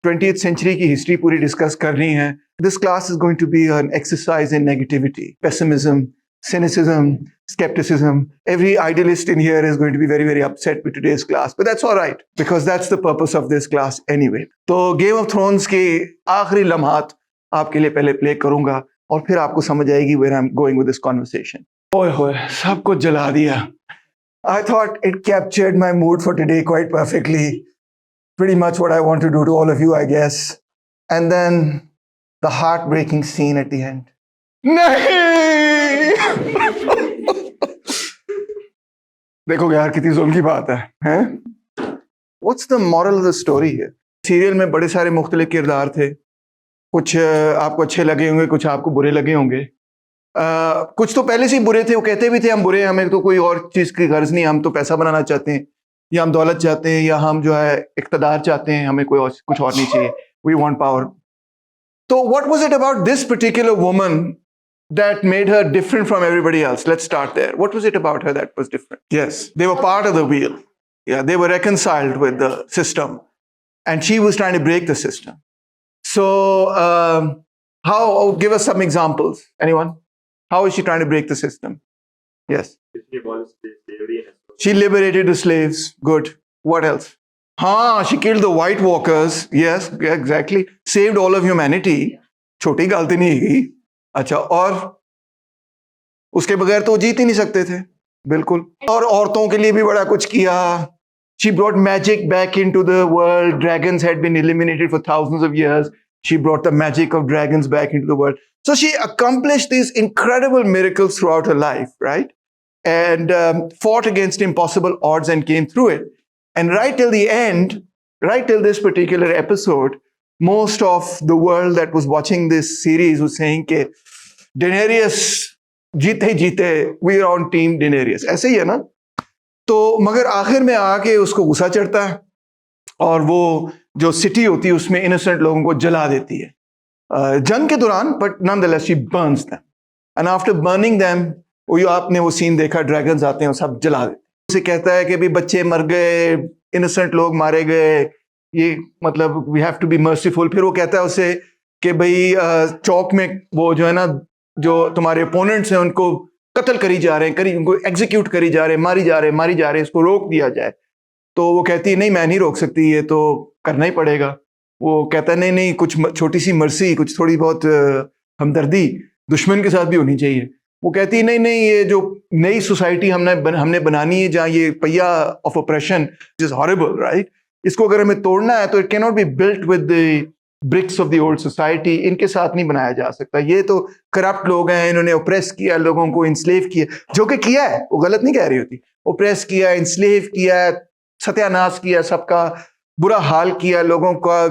20th century की history पूरी discuss करनी है. This class is going to be an exercise in negativity, pessimism, cynicism, skepticism. Every idealist in here is going to be very, very upset with today's class. But that's all right, because that's the purpose of this class anyway. तो Game of Thrones के आखिरी लम्हात आपके लिए पहले play करूंगा और फिर आपको समझ आएगी where I'm going with this conversation. ओए होए, सब कुछ जला दिया. I thought it captured my mood for today quite perfectly. Pretty much what I want to do to all of you, I guess. And then the heartbreaking scene at the end. नहीं! देखो यार कितनी जुल्म की बात है, हैं? What's the moral of the story here? Serial में बड़े सारे मुख्तलिफ किरदार थे. कुछ आपको अच्छे लगे होंगे, कुछ आपको बुरे लगे होंगे. कुछ तो पहले से ही बुरे थे, वो कहते भी थे हम बुरे हैं, हमें तो कोई और चीज़ की गर्ज नहीं, हम तो पैसा बनाना चाहते हैं, या हम दौलत चाहते हैं, या हम जो है इक़्तिदार चाहते हैं, हमें कोई और कुछ और नहीं चाहिए. We want power. So what was it about this particular woman that made her different from everybody else? Let's start there. What was it about her that was different? Yes, they were part of the wheel. Yeah, they were reconciled with the system, and she was trying to break the system. So how? Give us some examples. Anyone? How is she trying to break the system? Yes. She liberated the slaves. Good. What else? She killed the White Walkers. Yes, exactly. Saved all of humanity. छोटी गलती नहीं की. अच्छा, और उसके बगैर तो जीत ही नहीं सकते थे. बिल्कुल. और औरतों के लिए भी बड़ा कुछ किया. She brought magic back into the world. Dragons had been eliminated for thousands of years. She brought the magic of dragons back into the world. So she accomplished these incredible miracles throughout her life, right? And fought against impossible odds and came through it. And right till the end, right till this particular episode, most of the world that was watching this series was saying कि Daenerys जीते जीते, we are on team Daenerys. ऐसे ही है ना? तो मगर आखिर में आके उसको गुस्सा चढ़ता है और वो जो सिटी होती है उसमें इनोसेंट लोगों को जला देती है जंग के दौरान. But nonetheless she burns them. And after burning them, वो आपने वो सीन देखा, ड्रैगन्स आते हैं और सब जला देते. उसे कहता है कि भी बच्चे मर गए, इनोसेंट लोग मारे गए, ये मतलब we have to be merciful. फिर वो कहता है उसे कि भाई चौक में वो जो है ना, जो तुम्हारे ओपोनेंट्स हैं उनको कत्ल करी जा रहे हैं, उनको एग्जीक्यूट करी जा रहे हैं, मारी जा रहे हैं, इसको रोक दिया जाए. तो वो कहती है नहीं, मैं नहीं रोक सकती, ये तो करना ही पड़ेगा. वो कहता है नहीं, कुछ छोटी सी मर्सी, कुछ थोड़ी बहुत हमदर्दी दुश्मन के साथ भी होनी चाहिए. वो कहती है नहीं, ये जो नई सोसाइटी हमने बनानी है जहाँ ये पहिया of operation is horrible, right? इसको अगर हमें तोड़ना है तो it can not be built with the bricks of the old society. इनके साथ नहीं बनाया जा सकता. ये तो करप्ट लोग हैं, इन्होंने ओप्रेस किया, लोगों को इंस्लेव किया, जो कि किया है, वो गलत नहीं कह रही होती. ओप्रेस किया, इंस्लेव किया, सत्यानाश किया, सबका बुरा हाल किया, लोगों का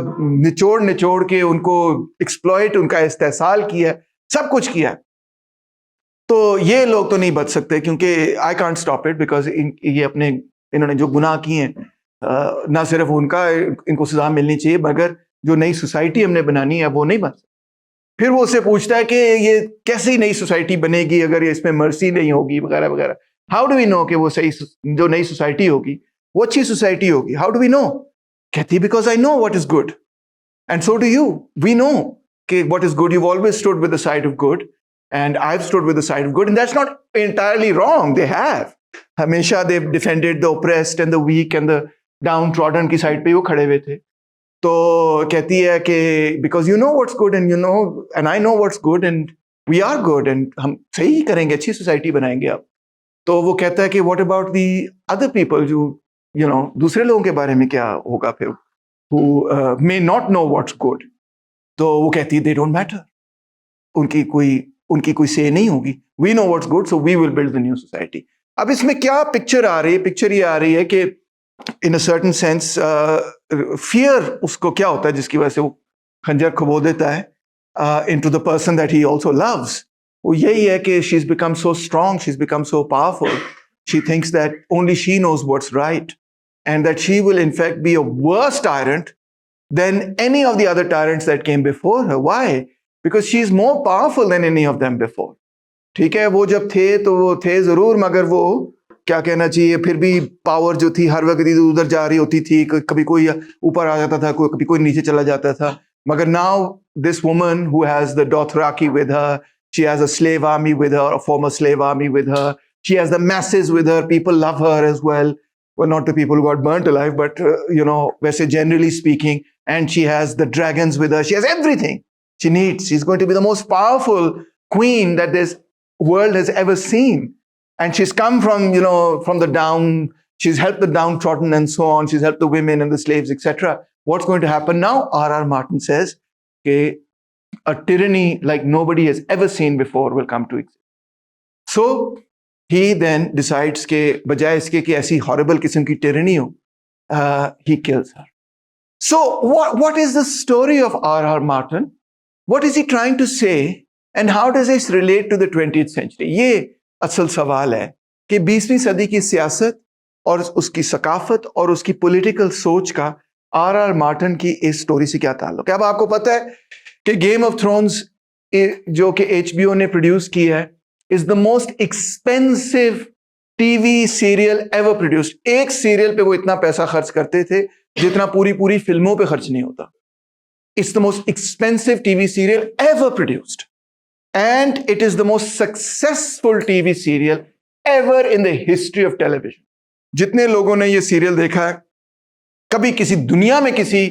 निचोड़ के उनको एक्सप्लॉइट, उनका इस्तेहसाल किया, सब कुछ किया. तो ये लोग तो नहीं बच सकते क्योंकि I can't stop it because ये अपने इन्होंने जो गुनाह किए हैं ना सिर्फ उनका इनको सजा मिलनी चाहिए, मगर जो नई सोसाइटी हमने बनानी है वो नहीं बन सकती. फिर वो उससे पूछता है कि ये कैसी नई सोसाइटी बनेगी अगर ये इसमें मर्सी नहीं होगी वगैरह वगैरह. हाउ डू वी नो कि वो सही जो नई सोसाइटी होगी वो अच्छी सोसाइटी होगी? How do we know? कहती है because I know what is good and so do you. We know कि what is good. You always stood with the side of good. And I've stood with the side of good, and that's not entirely wrong. They have. हमेशा they've defended the oppressed and the weak and the downtrodden की side पे वो खड़े हुए थे. तो कहती है कि because you know what's good and you know and I know what's good and we are good and हम सही करेंगे, अच्छी सोसाइटी बनाएंगे अब. तो वो कहता है कि what about the other people जो you know दूसरे लोगों के बारे में क्या होगा फिर who may not know what's good. तो वो कहती है they don't matter. उनकी कोई से नहीं होगी. We know what's good, so we will build the new society. अब इसमें क्या पिक्चर आ रही है? पिक्चर ये आ रही है कि इन अ सर्टेन सेंस फियर उसको क्या होता है जिसकी वजह से वो खंजर खबो देता है into the person that he also loves. वो यही है कि she is become so strong, she is become so powerful. She thinks that only she knows what's right and that she will in fact be a worse tyrant than any of the other tyrants that came before her. Why? Because she is more powerful than any of them before. ठीक है, वो जब थे तो वो थे जरूर, मगर वो क्या कहना चाहिए, फिर भी पावर जो थी हर वक्त इधर उधर जा रही होती थी, कभी कोई ऊपर आ जाता था, कभी कोई नीचे चला जाता था. मगर now this woman who has the Dothraki with her, she has a slave army with her, a former slave army with her, she has the masses with her, people love her as well. Well, not the people who got burnt alive, but वैसे generally speaking, and she has the dragons with her, she has everything she needs. She's going to be the most powerful queen that this world has ever seen. And she's come from, from the down, she's helped the downtrodden and so on, she's helped the women and the slaves, etc. What's going to happen now? R.R. Martin says, okay, a tyranny like nobody has ever seen before will come to exist. So, he then decides ke bajaye iske ki aisi horrible kism ki tyranny ho, he kills her. So, what is the story of R.R. Martin? What is he trying to say? And how does this relate to the 20th century? ये असल सवाल है कि 20वीं सदी की सियासत और उसकी सकाफत और उसकी पॉलिटिकल सोच का आर.आर. मार्टिन की इस स्टोरी से क्या ताल्लुक है. अब आपको पता है कि गेम ऑफ थ्रोन्स जो कि HBO ने प्रोड्यूस की है is the most expensive TV serial ever produced. एक सीरियल पे वो इतना पैसा खर्च करते थे जितना पूरी फिल्मों पे खर्च नहीं होता. It's the most expensive TV serial ever produced. And it is the most successful TV serial ever in the history of television. जितने लोगों ने ये सीरियल देखा है, कभी किसी दुनिया में किसी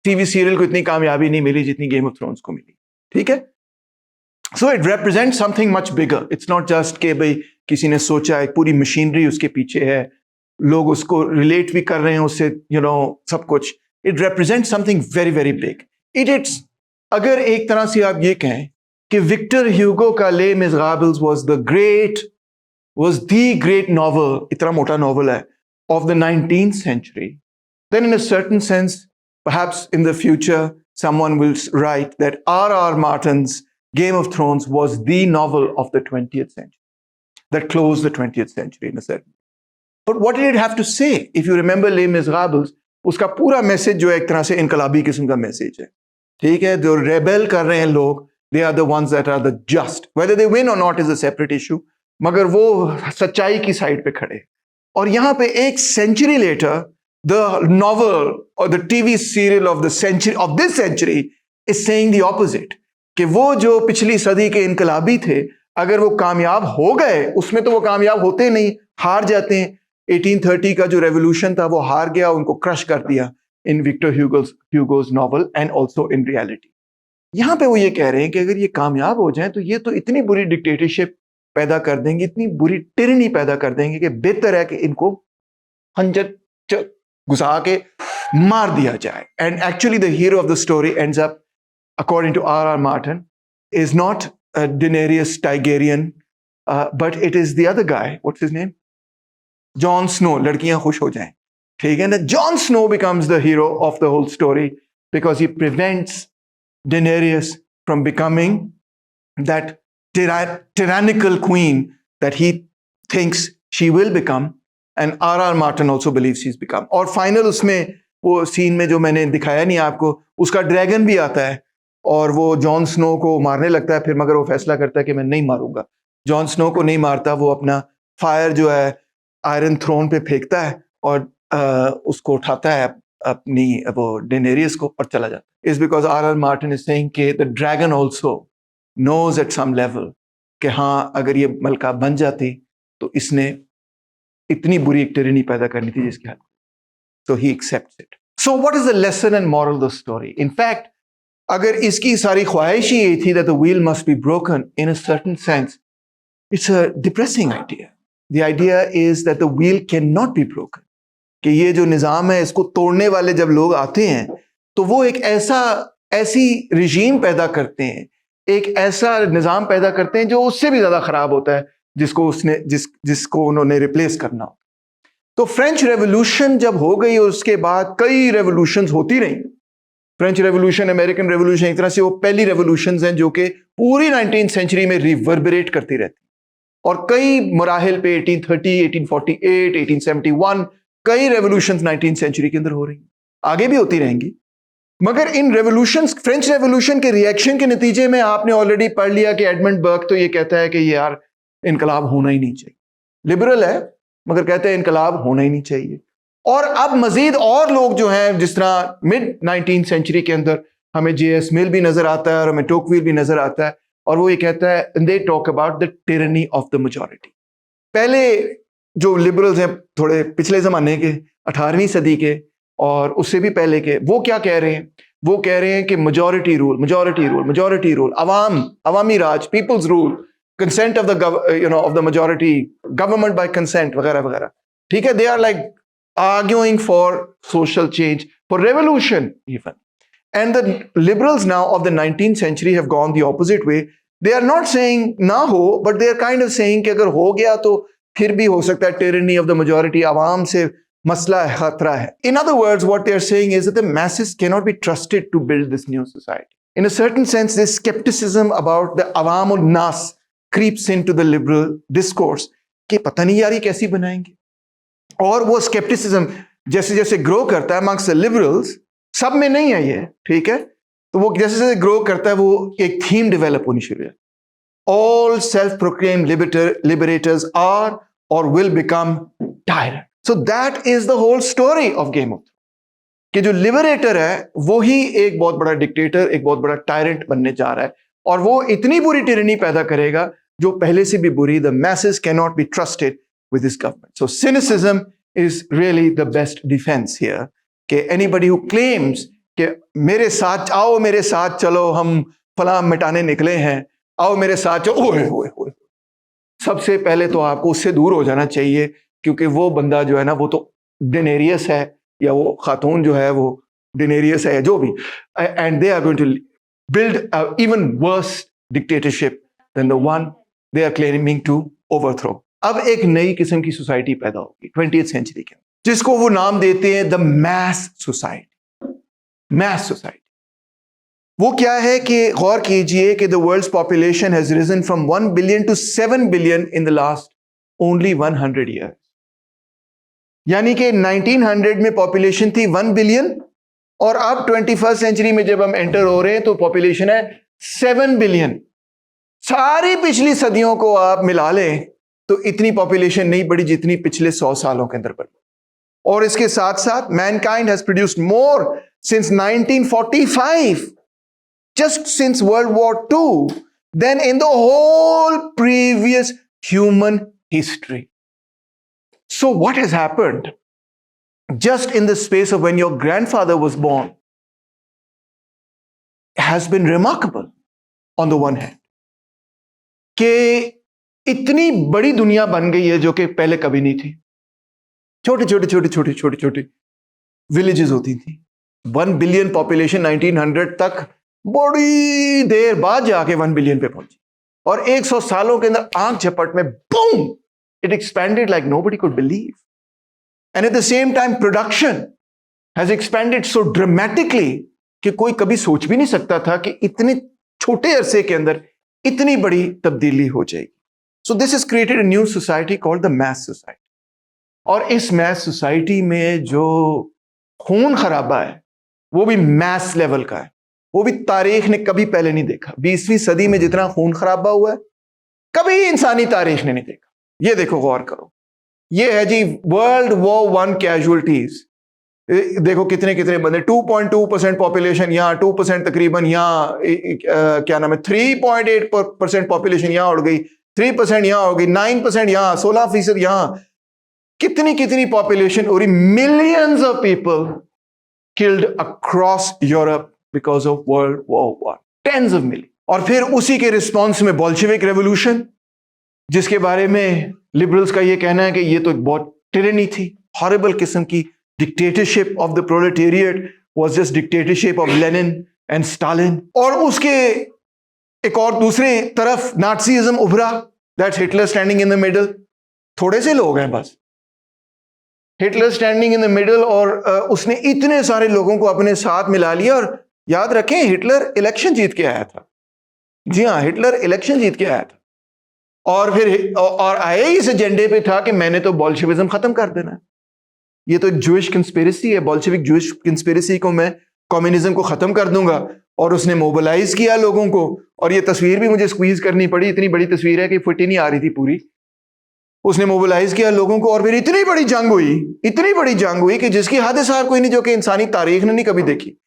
टीवी सीरियल को इतनी कामयाबी नहीं मिली जितनी गेम ऑफ थ्रोन्स को मिली. ठीक है. So it represent something much bigger. It's not just के भाई किसी ने सोचा, एक पूरी मशीनरी उसके पीछे है, लोग उसको रिलेट भी कर रहे हैं उससे, सब कुछ. It represent something very very big. It's अगर एक तरह से आप ये कहें कि विक्टर ह्यूगो का ले मिज़राबल्स वाज द ग्रेट नॉवल, इतना मोटा नॉवल है, of the 19th century, then in a certain sense perhaps in the future someone will write that R.R. Martin's Game of Thrones was the novel of the 20th century that closed the 20th century in a certain. But what did it have to say? If you remember Les Miserables, उसका पूरा message जो है एक तरह से इनकलाबी किस्म का message है. ठीक है. जो रेबेल कर रहे हैं लोग, they are the ones that are the just. Whether they win or not is a separate issue. मगर वो सच्चाई की साइड पे खड़े. और यहाँ पे एक century later the novel or the TV serial of this century is saying the opposite. कि वो जो पिछली सदी के इनकलाबी थे, अगर वो कामयाब हो गए, उसमें तो वो कामयाब होते नहीं, हार जाते हैं. 1830 का जो रेवोल्यूशन था वो हार गया, उनको क्रश कर दिया in Victor Hugo's novel and also in reality. यहां पे वो ये कह रहे हैं कि अगर ये कामयाब हो जाएं तो ये तो इतनी बुरी डिक्टेटरशिप पैदा कर देंगे, इतनी बुरी टिरनी पैदा कर देंगे कि बेहतर है कि इनको खंजर घुसा के मार दिया जाए. And actually the hero of the story ends up, according to R.R. Martin, is not Daenerys Targaryen, but it is the other guy. What's his name? Jon Snow. लड़कियां खुश हो जाएं. ठीक है ना. Jon Snow becomes the hero of the whole story because he prevents Daenerys from becoming that tyrannical queen that he thinks she will become, and R.R. Martin also believes she's become. और final उसमें वो scene में जो मैंने दिखाया नहीं आपको, उसका ड्रैगन भी आता है और वो जॉन स्नो को मारने लगता है. फिर मगर वो फैसला करता है कि मैं नहीं मारूंगा. जॉन स्नो को नहीं मारता, वो अपना फायर जो है आयरन थ्रोन पे फेंकता है और उसको उठाता है अपनी वो डेनेरियस को और चला जाता है. Is because R.R. Martin is saying कि the dragon also knows at some level कि हाँ, अगर ये मलका बन जाती तो इसने इतनी बुरी एक टिरनी पैदा करनी थी जिसके हाथ. So he accepts it. So what is the lesson and moral of the story? In fact, अगर इसकी सारी ख्वाहिश ही ये थी that the wheel must be broken, in a certain sense, it's a depressing idea. The idea is that the wheel cannot be broken. कि ये जो निज़ाम है इसको तोड़ने वाले जब लोग आते हैं तो वो एक ऐसी रिजीम पैदा करते हैं, एक ऐसा निज़ाम पैदा करते हैं जो उससे भी ज़्यादा ख़राब होता है जिसको उन्होंने रिप्लेस करना हो. तो फ्रेंच रेवोल्यूशन जब हो गई और उसके बाद कई रेवोल्यूशंस होती रही. फ्रेंच रेवोल्यूशन, अमेरिकन रेवोल्यूशन, एक तरह से वो पहली रेवोल्यूशंस हैं जो कि पूरी 19th सेंचुरी में रिवर्बरेट करती रहती और कई मराहिल पे 1830, 1848, 1871 कई रेवोल्यूशंस 19th सेंचुरी के अंदर हो रही, आगे भी होती रहेंगी. मगर इन रेवोल्यूशंस, फ्रेंच रेवोल्यूशन के रिएक्शन के नतीजे में आपने ऑलरेडी पढ़ लिया कि एडमंड बर्क तो ये कहता है कि यार इनकलाब होना ही नहीं चाहिए. लिबरल है मगर कहते हैं इनकलाब होना ही नहीं चाहिए। और अब मजीद और लोग जो हैं, जिस तरह मिड 19th सेंचुरी के अंदर हमें J.S. मिल भी नजर आता है और हमें टोकविल भी नजर आता है, और वो ये कहता है they talk about the tyranny of the majority. पहले जो लिबरल्स हैं थोड़े पिछले जमाने के, 18वीं सदी के और उससे भी पहले के, वो क्या कह रहे हैं? वो कह रहे हैं कि majority rule, majority rule, majority rule, अवामी राज, people's rule, consent of the of the majority, government by consent वगैरह वगैरह। ठीक है, they are like arguing for social change, for revolution even. And the liberals now of the 19th century have gone the opposite way. They are not saying na ho, but they are kind of saying कि अगर हो गया तो फिर भी हो सकता है tyranny of the majority, आवाम से मसला है, खतरा है. In other words, what they are saying is that the masses cannot be trusted to build this new society. In a certain sense, this skepticism about the awam ul nas creeps into the liberal discourse कि पता नहीं यार ये कैसी बनाएंगे। और वो scepticism जैसे जैसे ग्रो करता है अमंग्स द लिबरल्स, सब में नहीं है ये, ठीक है, तो वो जैसे जैसे ग्रो करता है वो एक थीम डेवलप होनी शुरू है। All self proclaim liberators are और will become tyrant. So that is the whole story of Game of Thrones कि जो लिबरेटर है वो ही एक बहुत बड़ा डिक्टेटर, एक बहुत बड़ा टायरेंट बनने जा रहा है, और वो इतनी बुरी टिरनी पैदा करेगा जो पहले से भी बुरी। The message can not be trusted with this government. So cynicism is really the best defense here. कि anybody who claims कि मेरे साथ आओ, मेरे साथ चलो, हम फलां मिटाने निकले हैं, आओ मेरे साथ चलो, ओए, सबसे पहले तो आपको उससे दूर हो जाना चाहिए, क्योंकि वो बंदा जो है ना वो तो डिनेरियस है, या वो खातून जो है वो डिनेरियस है, जो भी, and they are going to build an even worse dictatorship than the one they are claiming to overthrow. अब एक नई किस्म की सोसाइटी पैदा होगी 20th सेंचुरी के, जिसको वो नाम देते हैं the mass society. Mass society वो क्या है कि गौर कीजिए कि the world's population has risen from 1 billion to 7 billion in the last only 100 years. यानी कि 1900 में पॉपुलेशन थी 1 बिलियन, और अब 21st सेंचुरी में जब हम एंटर हो रहे हैं तो पॉपुलेशन है 7 बिलियन। सारी पिछली सदियों को आप मिला लें तो इतनी पॉपुलेशन नहीं बढ़ी जितनी पिछले 100 सालों के अंदर बढ़ी। और इसके साथ साथ mankind has produced more since 1945, just since World War II, then in the whole previous human history. So what has happened just in the space of when your grandfather was born has been remarkable on the one hand, कि इतनी बड़ी दुनिया बन गई है जो कि पहले कभी नहीं थी। छोटे छोटे विलेजेस होती थी। 1 बिलियन पॉपुलेशन 1900 तक बड़ी देर बाद जाके 1 बिलियन पे पहुंची, और 100 सालों के अंदर आंख झपट में boom it expanded like nobody could believe. And at the same time, production has expanded so dramatically कि कोई कभी सोच भी नहीं सकता था कि इतने छोटे अरसे के अंदर इतनी बड़ी तब्दीली हो जाएगी। So this has created a new society called the mass society. और इस mass society में जो खून खराबा है वो भी mass level का है, वो भी तारीख ने कभी पहले नहीं देखा। 20वीं सदी में जितना खून खराबा हुआ है कभी इंसानी तारीख ने नहीं देखा। ये देखो, गौर करो, ये है जी वर्ल्ड वॉर I कैजुअलिटीज। देखो कितने कितने बंदे, 2.2% पॉपुलेशन यहाँ, 2% तकरीबन यहाँ, क्या नाम है, 3.8% पॉपुलेशन यहाँ उड़ गई, 3% यहाँ हो गई, 9% यहाँ, 16% यहाँ, कितनी कितनी पॉपुलेशन हो रही। Millions of people killed across Europe because of World War I, tens of million. और फिर उसी के रिस्पॉन्स में बोल्शेविक रेवोल्यूशन, जिसके बारे में लिबरल्स का ये कहना है कि ये तो बहुत टिरनी थी, हॉरिबल किस्म की dictatorship of the proletariat, was just dictatorship of Lenin and Stalin. और उसके एक और दूसरे तरफ नाज़ीज़म उभरा, that's Hitler standing in the middle. थोड़े से लोग हैं बस, Hitler standing in the middle, और उसने इतने सारे लोगों को अपने साथ मिला लिया। और याद रखें, हिटलर इलेक्शन जीत के आया था। जी हाँ, हिटलर इलेक्शन जीत के आया था, और फिर और आए इस एजेंडे पे था कि मैंने तो बोल्शेविज्म खत्म कर देना है। ये तो एक जूइश कंस्पिरेसी है, बोल्शेविक जूइश कंस्पिरेसी को मैं कम्युनिज्म को खत्म कर दूंगा। और उसने मोबिलाइज किया लोगों को, और ये तस्वीर भी मुझे स्क्वीज करनी पड़ी, इतनी बड़ी तस्वीर है कि फिट ही नहीं आ रही थी पूरी। उसने मोबिलाइज किया लोगों को और फिर इतनी बड़ी जंग हुई कि जिसकी हद साहब कोई नहीं, जो कि इंसानी तारीख ने नहीं कभी देखी,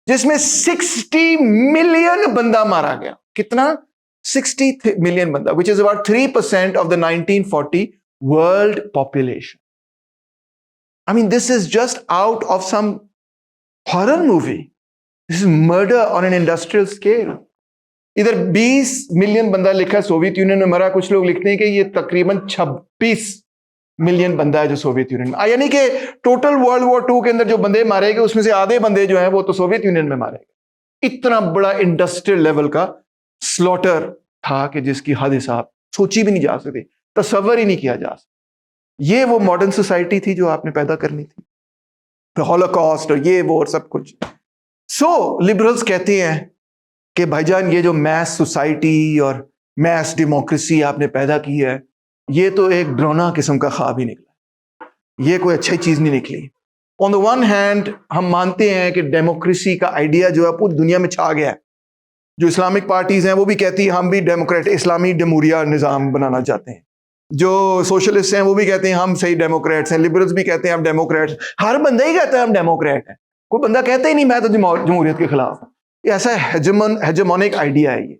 जिसमें 60 मिलियन बंदा मारा गया। कितना? 60 मिलियन बंदा, which is about 3% of the 1940 world population. I mean this is just out of some horror movie. This is murder on an industrial scale. इधर 20 मिलियन बंदा लिखा है सोवियत यूनियन में मरा, कुछ लोग लिखते हैं कि ये तकरीबन 26 मिलियन बंदा है जो सोवियत यूनियन में, यानी कि टोटल वर्ल्ड वॉर 2 के अंदर जो बंदे मारे गए उसमें से आधे बंदे जो हैं वो तो सोवियत यूनियन में मारे गए। इतना बड़ा इंडस्ट्रियल लेवल का स्लॉटर था कि जिसकी हद हिसाब सोची भी नहीं जा सकती, तस्वर ही नहीं किया जा सकता। ये वो मॉडर्न सोसाइटी थी जो आपने पैदा करनी थी, हॉलोकॉस्ट और ये वो और सब कुछ। सो लिबरल्स कहते हैं कि भाईजान ये जो मैस सोसाइटी और मैस डेमोक्रेसी आपने पैदा की है, ये तो एक ड्रोना किस्म का ख्वाब ही निकला, ये कोई अच्छी चीज नहीं निकली। ऑन द वन हैंड हम मानते हैं कि डेमोक्रेसी का आइडिया जो है पूरी दुनिया में छा गया है। जो इस्लामिक पार्टीज हैं वो भी कहती हैं हम भी डेमोक्रेट इस्लामी जमहूरिया निज़ाम बनाना चाहते हैं। जो सोशलिस्ट हैं वो भी कहते हैं हम सही डेमोक्रेट्स हैं। लिबरल्स भी कहते हैं हम डेमोक्रेट्स, हर बंदा ही कहता है हम डेमोक्रेट हैं, कोई बंदा कहता ही नहीं मैं तो जमहूरियत के खिलाफ हूं। ऐसा हेजेमोनिक आइडिया है, ये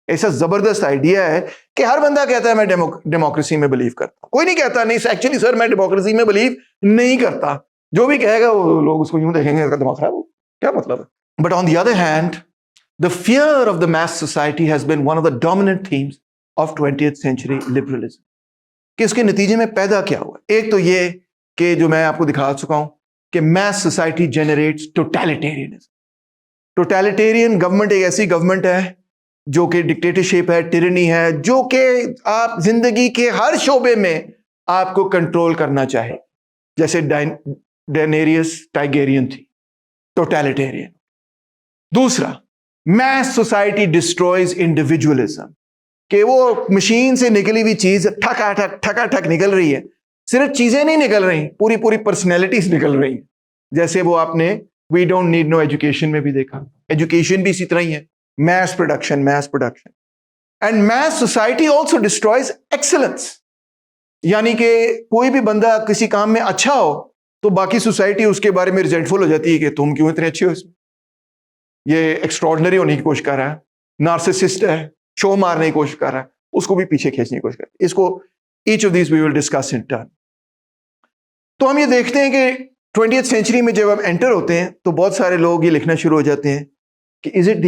ऐसा जबरदस्त आइडिया है कि हर बंदा कहता है मैं डेमोक्रेसी में बिलीव करता हूं। कोई नहीं कहता नहीं एक्चुअली सर मैं डेमोक्रेसी में बिलीव नहीं करता। जो भी कहेगा वो लोग उसको यूं देखेंगे, इसका दिमाग खराब, क्या मतलब है। But on the other hand the fear of the mass society has been one of the dominant themes of 20th century liberalism. कि इसके नतीजे में पैदा क्या हुआ? एक तो ये कि जो मैं आपको दिखा चुका हूं कि mass society generates totalitarianism. Totalitarian government एक ऐसी गवर्नमेंट है जो कि डिक्टेटरशिप है, टिरनी है, जो कि आप जिंदगी के हर शोबे में आपको कंट्रोल करना चाहे, जैसे डेनेरियस टाइगेरियन थी, टोटलिटेरियन। दूसरा, मैस सोसाइटी डिस्ट्रॉयज इंडिविजुअलिज्म, कि वो मशीन से निकली हुई चीज ठका ठक निकल रही है, सिर्फ चीजें नहीं निकल रही, पूरी पूरी पर्सनैलिटीज निकल रही है। जैसे वो आपने we don't need no education में भी देखा, एजुकेशन भी इसी तरह ही है, mass production. And mass society also destroys excellence, यानी कि कोई भी बंदा किसी काम में अच्छा हो तो बाकी सोसाइटी उसके बारे में रिजेंटफुल हो जाती है कि तुम क्यों इतने अच्छे हो इसमें, ये एक्स्ट्रॉर्डिनरी होने की कोशिश कर रहा है, नार्सिसिस्ट है, शो मारने की कोशिश कर रहा है, उसको भी पीछे खींचने की कोशिश कर रहा है। इसको each of this we will discuss in turn. तो हम ये देखते हैं कि 20th सेंचुरी में जब हम एंटर होते हैं तो बहुत सारे लोग ये लिखना शुरू हो जाते हैं कि is it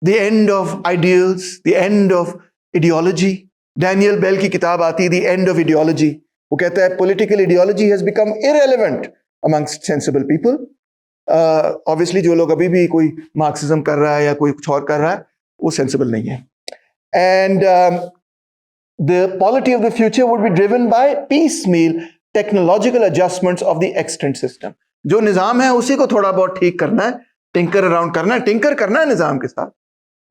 the end of ideals, the end of ideology. Daniel Bell की किताब आती है द एंड ऑफ आइडियोलॉजी। वो कहता है political ideology has become irrelevant amongst sensible people. Obviously जो लोग अभी भी कोई मार्क्सिज्म कर रहा है या कोई कुछ और कर रहा है वो सेंसिबल नहीं है। And the polity of the future would be driven by piecemeal technological adjustments of the extent system. जो निज़ाम है उसी को थोड़ा बहुत ठीक करना है, टिंकर अराउंड करना है, टिंकर करना है निज़ाम के साथ,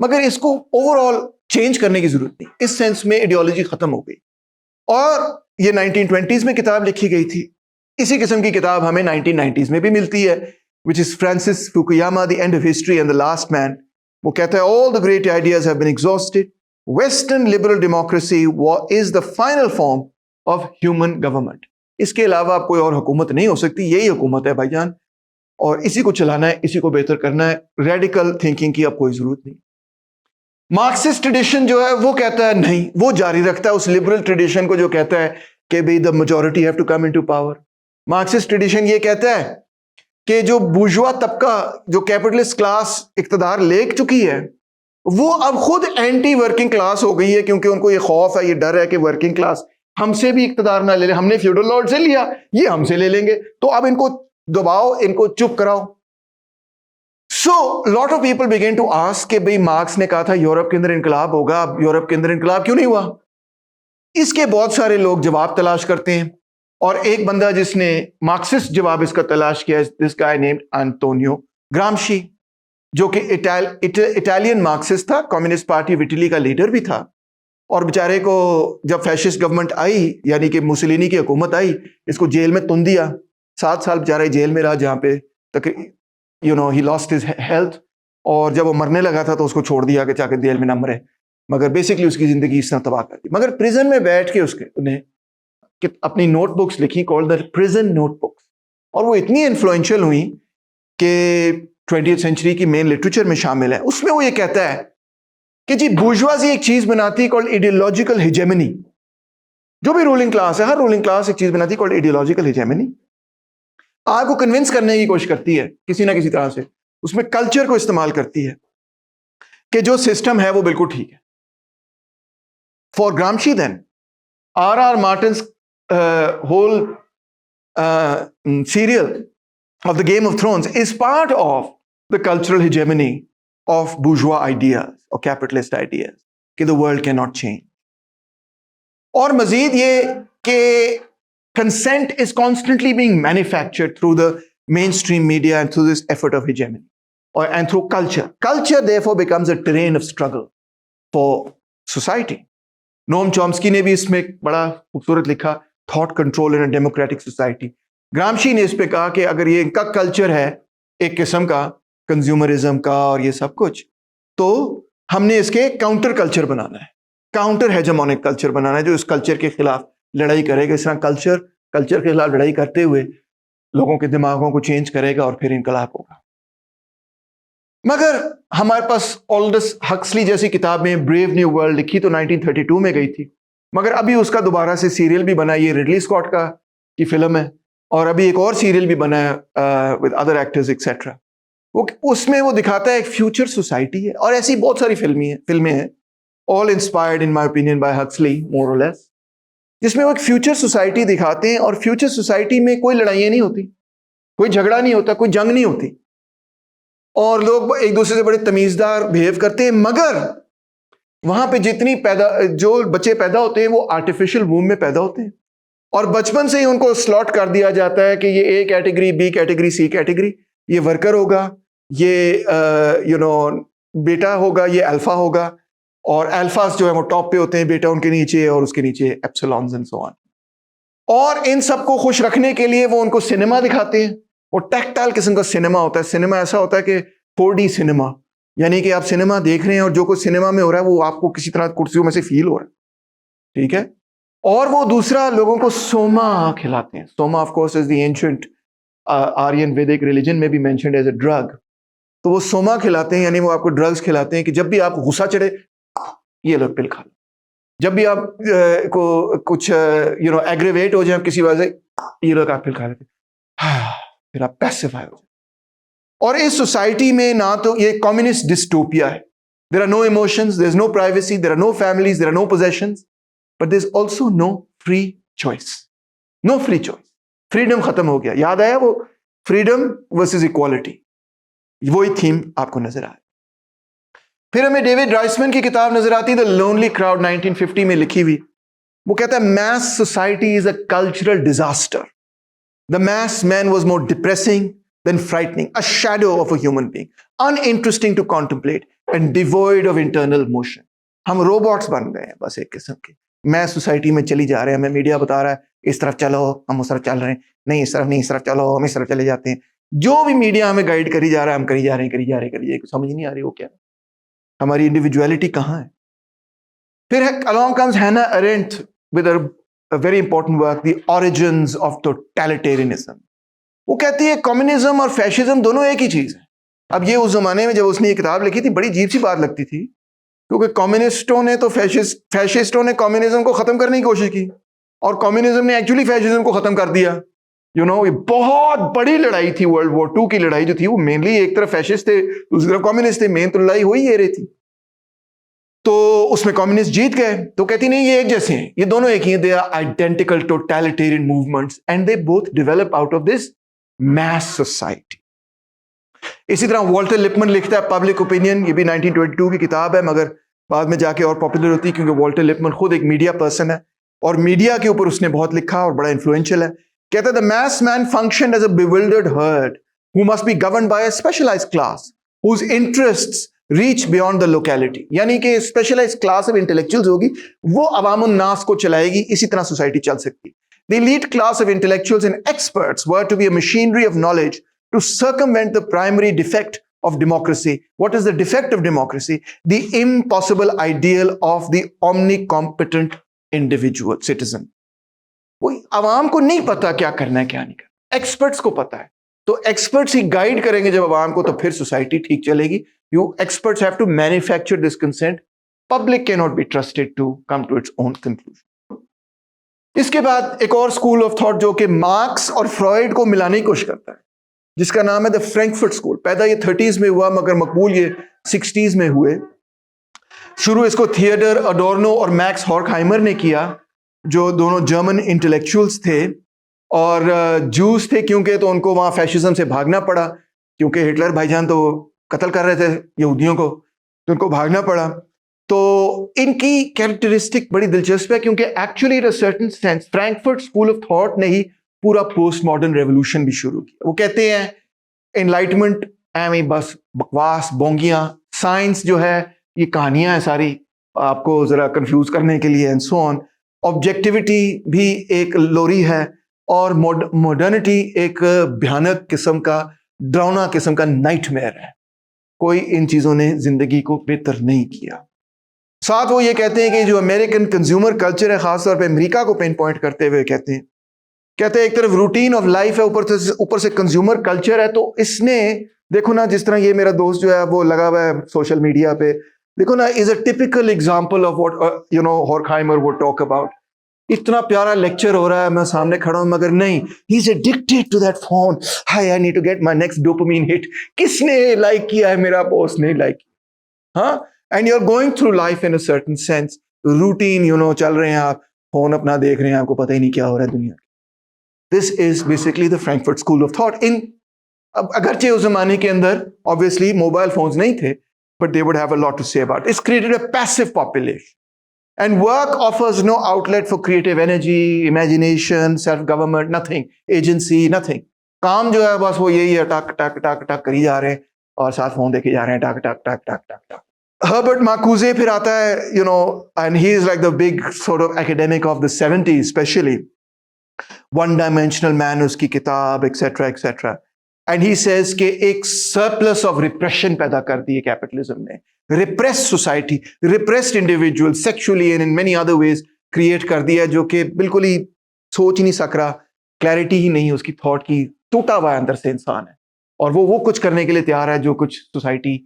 मगर इसको ओवरऑल चेंज करने की जरूरत नहीं। इस सेंस में आइडियोलॉजी खत्म हो गई। और ये 1920s में किताब लिखी गई थी। इसी किस्म की किताब हमें 1990s में भी मिलती है, which is Francis Fukuyama, the end of history and the last man. वो कहता है all the great ideas have been exhausted, western liberal democracy is the final form of human government. इसके अलावा अब कोई और हुकूमत नहीं हो सकती, यही हुकूमत है भाईजान, और इसी को चलाना है, इसी को बेहतर करना है। रेडिकल थिंकिंग की अब कोई जरूरत नहीं। मार्क्सिस्ट ट्रेडिशन जो है वो कहता है नहीं, वो जारी रखता है उस लिबरल ट्रेडिशन को जो कहता है कि भाई the majority have to come into power. Marxist tradition ये कहता है कि जो बुर्जुआ तबका, जो कैपिटलिस्ट क्लास इक्तदार ले चुकी है, वो अब खुद एंटी वर्किंग क्लास हो गई है, क्योंकि उनको ये खौफ है, ये डर है कि वर्किंग क्लास हमसे भी इक्तदार ना ले ले। हमने फ्यूडल लॉर्ड से लिया, ये हमसे ले लेंगे, तो अब इनको दबाओ, इनको चुप कराओ। So lot of people begin to ask कि भाई मार्क्स ने कहा था यूरोप के अंदर इनकलाब होगा, अब यूरोप के अंदर इनकलाब क्यों नहीं हुआ? इसके बहुत सारे लोग जवाब तलाश करते हैं, और एक बंदा जिसने मार्क्सिस्ट जवाब इसका तलाश किया, दिस गाय नेम्ड एंटोनियो ग्रामशी, जो कि इटालियन मार्क्सिस्ट था, कम्युनिस्ट पार्टी ऑफ इटली का लीडर भी था। और बेचारे को जब फैशिस्ट गवर्नमेंट आई, यानी कि मुसलिनी की हुकूमत आई, इसको जेल में तुन दिया। 7 साल बेचारा जेल में रहा, जहाँ पे तक ही लॉस्ट हिज हेल्थ, और जब वो मरने लगा था तो उसको छोड़ दिया कि जाके जेल में ना मरे। मगर बेसिकली उसकी जिंदगी इस तरह तबाह कर दी। मगर प्रिजन में बैठ के उसके उन्हें अपनी नोटबुक्स लिखी कॉल्ड द प्रिजन नोटबुक्स, और वो इतनी इन्फ्लुएंशियल हुई कि 20th सेंचुरी की मेन लिटरेचर में शामिल है। उसमें वो ये कहता है कि जी बुर्जुआजी एक चीज बनाती है कॉल्ड आइडियोलॉजिकल हिजेमनी। जो भी रूलिंग क्लास है, हर रूलिंग क्लास एक चीज बनाती है कॉल्ड आइडियोलॉजिकल हिजेमनी। आपको कन्विंस करने की कोशिश करती है किसी ना किसी तरह से, उसमें कल्चर को इस्तेमाल करती है कि जो सिस्टम है वो बिल्कुल ठीक है। For Gramsci then R.R. Martin's whole serial of the Game of Thrones is part of the cultural hegemony of bourgeois ideas or capitalist ideas कि the world cannot change. और मजीद ये कि consent is constantly being manufactured through the mainstream media and through this effort of hegemony and through culture. Culture therefore becomes a terrain of struggle for society. Noam Chomsky ने भी इसमें बड़ा खूबसूरत लिखा, thought control in a democratic society. Gramsci ने इस पे कहा कि अगर ये इनका कल्चर है एक किस्म का कंज्यूमरिज्म का और ये सब कुछ, तो हमने इसके काउंटर कल्चर बनाना है, काउंटर हेजेमोनिक कल्चर बनाना है जो इस कल्चर के खिलाफ लड़ाई करेगा। इस तरह कल्चर के खिलाफ लड़ाई करते हुए लोगों के दिमागों को चेंज करेगा और फिर इनकलाब होगा। मगर हमारे पास ऑल्डस हक्सली जैसी किताब में ब्रेव न्यू वर्ल्ड लिखी तो 1932 में गई थी, मगर अभी उसका दोबारा से सीरियल भी बना, ये रिडली स्कॉट की फिल्म है, और अभी एक और सीरियल भी बना है विद अदर एक्टर्स एक्सेट्रा। वो उसमें वो दिखाता है एक फ्यूचर सोसाइटी है, और ऐसी बहुत सारी फिल्में हैं all inspired in my opinion by Huxley more or less, जिसमें वो एक फ्यूचर सोसाइटी दिखाते हैं। और फ्यूचर सोसाइटी में कोई लड़ाइयाँ नहीं होती, कोई झगड़ा नहीं होता, कोई जंग नहीं होती, और लोग एक दूसरे से बड़े तमीजदार बिहेव करते हैं। मगर वहां पे जो बच्चे पैदा होते हैं वो आर्टिफिशियल वूम में पैदा होते हैं, और बचपन से ही उनको स्लॉट कर दिया जाता है कि ये A category, B category, C category, ये वर्कर होगा, ये बेटा होगा, ये अल्फा होगा, और अल्फास जो है वो टॉप पे होते हैं, बेटा उनके नीचे, और उसके नीचे एप्सिलॉन्स एंड सो ऑन। और इन सबको खुश रखने के लिए वो उनको सिनेमा दिखाते हैं, वो टैक्टाइल किस्म का सिनेमा होता है। सिनेमा ऐसा होता है कि 4D सिनेमा, यानी कि आप सिनेमा देख रहे हैं और जो कुछ सिनेमा में हो रहा है वो आपको किसी तरह कुर्सियों में से फील हो रहा है, ठीक है। और वो दूसरा लोगों को सोमा खिलाते हैं। Soma of course is the ancient Aryan Vedic religion में भी मेंशन्ड एज अ ड्रग। तो वो सोमा खिलाते हैं, यानी वो आपको ड्रग्स खिलाते हैं कि जब भी आपको गुस्सा चढ़े ये लो पिल खा लो, जब भी आप को कुछ एग्रीवेट हो जाए किसी वजह से, ये लोग आप पिल खा लेते फिर आप पैसिफाई हो जाए। और इस सोसाइटी में ना तो ये कम्युनिस्ट डिस्टोपिया है, there are no emotions, there is no privacy, there are no families, there are no possessions, but there is also no free choice, no free choice. Freedom खत्म हो गया। याद आया वो फ्रीडम वर्सेस इक्वालिटी, वही theme आपको नजर आए। फिर हमें डेविड राइसमैन की किताब नजर आती है द लोनली क्राउड, 1950 में लिखी हुई। वो कहता है mass society is a cultural disaster. The mass man was more depressing than frightening, a shadow of a human being, uninteresting to contemplate and devoid of internal motion. हम robots बन गए हैं बस एक किस्म के। मैस सोसाइटी में चली जा रहे हैं, हमें मीडिया बता रहा है इस तरफ चलो, हम उस तरफ चल रहे हैं, नहीं इस तरफ नहीं, इस तरफ चलो, हम इस तरफ चले जाते हैं। जो भी मीडिया हमें गाइड करी जा रहा है हम करी जा रहे हैं, समझ नहीं आ रही वो क्या है, हमारी इंडिविजुअलिटी कहाँ है। फिर along comes Hannah Arendt with a very important work, The Origins of Totalitarianism. वो कहती है कम्युनिज्म और फैशिज्म दोनों एक ही चीज है। अब ये उस जमाने में जब उसने ये किताब लिखी थी बड़ी अजीब सी बात लगती थी, क्योंकि कम्युनिस्टों ने तो फैशिस्टों ने कम्युनिज्म को खत्म करने की कोशिश की, और कम्युनिज्म ने एक्चुअली फैशिज्म को खत्म कर दिया। ये बहुत बड़ी लड़ाई थी, वर्ल्ड वॉर 2 की लड़ाई जो थी वो मेनली एक तरफ फैशिस्ट थे, दूसरी तरफ कम्युनिस्ट थे, मेन तो लड़ाई हो ही रही थी। तो उसमें कम्युनिस्ट जीत गए। तो कहती नहीं ये एक जैसे हैं, ये दोनों एक ही हैं, they are identical totalitarian movements and they both develop out of this mass society. इसी तरह वॉल्टर लिपमन लिखता है पब्लिक ओपिनियन, ये भी 1922 की किताब है, मगर बाद में जाके और पॉपुलर होती है क्योंकि वॉल्टर लिपमन खुद एक मीडिया पर्सन है और मीडिया के ऊपर उसने बहुत लिखा और बड़ा इन्फ्लुएंशियल है। कहता है the mass man functioned as a bewildered herd who must be governed by a specialized class whose interests reach beyond the locality। यानी कि स्पेशलाइज्ड क्लास ऑफ इंटेलेक्चुअल्स होगी, वो अवामुन नास को चलाएगी, इसी तरह सोसाइटी चल सकती। The elite class of intellectuals and experts were to be a machinery of knowledge to circumvent the primary defect of democracy. What is the defect of democracy? The impossible ideal of the omnicompetent individual citizen. कोई आवाम को नहीं पता क्या करना है क्या नहीं करना, एक्सपर्ट्स को पता है, तो एक्सपर्ट्स ही गाइड करेंगे जब आवाम को, तो फिर सोसाइटी ठीक चलेगी. You experts have to manufacture this consent. Public cannot be trusted to come to its own conclusion. इसके बाद एक और स्कूल ऑफ थॉट जो कि मार्क्स और फ्रॉइड को मिलाने की कोशिश करता है, जिसका नाम है द फ्रैंकफर्ट स्कूल. पैदा ये 30s में हुआ मगर मकबूल ये 60s में हुए. शुरू इसको थियोडर अडोर्नो और मैक्स हॉर्कहाइमर ने किया, जो दोनों जर्मन इंटेलेक्चुअल्स थे और जूस थे, क्योंकि तो उनको वहां फैशिज्म से भागना पड़ा, क्योंकि हिटलर भाईजान तो कत्ल कर रहे थे यहूदियों को, तो उनको भागना पड़ा. तो इनकी कैरेक्टरिस्टिक बड़ी दिलचस्प है, क्योंकि actually in a certain sense Frankfurt school of thought ने ही पूरा पोस्ट मॉडर्न रेवोल्यूशन भी शुरू किया. वो कहते हैं एनलाइटमेंट बस बकवास बोंगियां, साइंस जो है ये कहानियां हैं सारी आपको जरा कंफ्यूज करने के लिए, एंड सो ऑन. ऑब्जेक्टिविटी भी एक लोरी है, और मॉडर्निटी एक भयानक किस्म का, डरावना किस्म का नाइटमेयर है. कोई इन चीजों ने जिंदगी को बेहतर नहीं किया. साथ वो ये कहते हैं कि जो अमेरिकन कंज्यूमर कल्चर है, खासतौर पे अमेरिका को पेन पॉइंट करते हुए कहते हैं एक तरफ रूटीन ऑफ लाइफ है, ऊपर से कंज्यूमर कल्चर है. तो इसने देखो ना, जिस तरह ये मेरा दोस्त जो है वो लगा हुआ है सोशल मीडिया पे, देखो ना, is a typical example of what Horkheimer would talk about. इतना प्यारा लेक्चर हो रहा है, मैं सामने खड़ा हूं, मगर नहीं, he is addicted to that phone. हाय, I need to get my next dopamine hit. किसने लाइक किया है मेरा पोस्ट? नहीं लाइक. हाँ, and you are going through life in a certain sense, routine, चल रहे हैं आप, फोन अपना देख रहे हैं, आपको पता ही नहीं क्या हो रहा है दुनिया. This is basically the Frankfurt school of thought. अब अगरचे उस जमाने के अंदर ऑब्वियसली मोबाइल फोन्स नहीं थे, but they would have a lot to say about. It's created a passive population. And work offers no outlet for creative energy, imagination, self-government, nothing. Agency, nothing. काम जो है बस वो यही है, टक टक टक टक करी जा रहे हैं और साथ फोन देखे जा रहे हैं, टक टक टक टक टक टक. Herbert Marcuse फिर आता है, and he is like the big sort of academic of the 70s, especially. One Dimensional Man उसकी किताब, etc. etc. And he says कि एक surplus of repression पैदा कर दी है कैपिटलिज्म ने. Repressed society, repressed individual, sexually and in many other ways create कर दिया, जो कि बिल्कुल ही सोच ही नहीं सक रहा, क्लैरिटी ही नहीं उसकी थॉट की, टूटा हुआ अंदर से इंसान है, और वो कुछ करने के लिए तैयार है जो कुछ सोसाइटी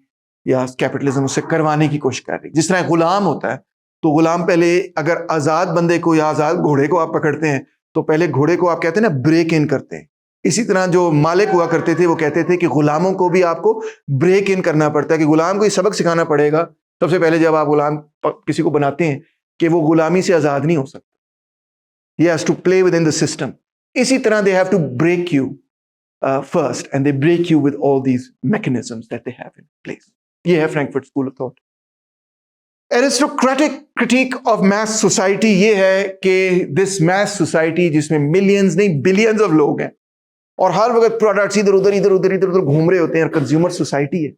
या कैपिटलिज्म उससे करवाने की कोशिश कर रही. जिस तरह गुलाम होता है, तो गुलाम पहले अगर आजाद बंदे को या आजाद घोड़े को आप पकड़ते हैं, तो पहले घोड़े को आप कहते हैं ना ब्रेक इन करते हैं. इसी तरह जो मालिक हुआ करते थे वो कहते थे कि गुलामों को भी आपको ब्रेक इन करना पड़ता है, कि गुलाम को ये सबक सिखाना पड़ेगा सबसे पहले जब आप गुलाम किसी को बनाते हैं, कि वो गुलामी से आजाद नहीं हो सकता. He has to play within the system. इसी तरह they have to break you first, and they break you with all these mechanisms that they have in place. ये है Frankfurt school of thought. Aristocratic critic of mass society ये है कि this mass society जिसमें millions नहीं billions of लोग हैं और हर वक्त प्रोडक्ट्स इधर उधर घूम रहे होते हैं, कंज्यूमर सोसाइटी है,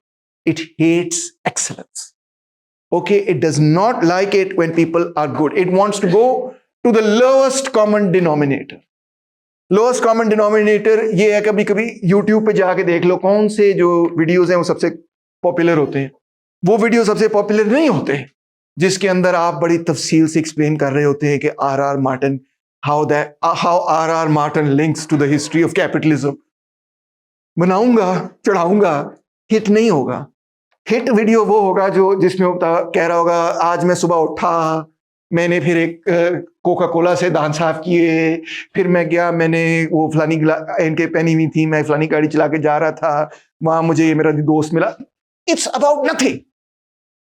it hates excellence. Okay, it does not like it when people are good. It wants to go to the lowest common denominator. Lowest common denominator ये है, कभी कभी यूट्यूब पे जाके देख लो कौन से जो वीडियोज हैं वो सबसे पॉपुलर होते हैं. वो वीडियो सबसे पॉपुलर नहीं होते जिसके अंदर आप बड़ी तफसील से एक्सप्लेन कर रहे होते हैं कि R Martin, how R.R. Martin links to the history of capitalism. बनाऊंगा, चढ़ाऊंगा, हिट नहीं होगा. हिट वीडियो वो होगा जो जिसमें कह रहा होगा, आज मैं सुबह उठा, मैंने फिर एक कोका कोला से दांत साफ किए, फिर मैं गया, मैंने वो फलानी इनके पहनी हुई थी, मैं फलानी गाड़ी चला के जा रहा था, वहां मुझे ये मेरा दोस्त मिला. It's about nothing.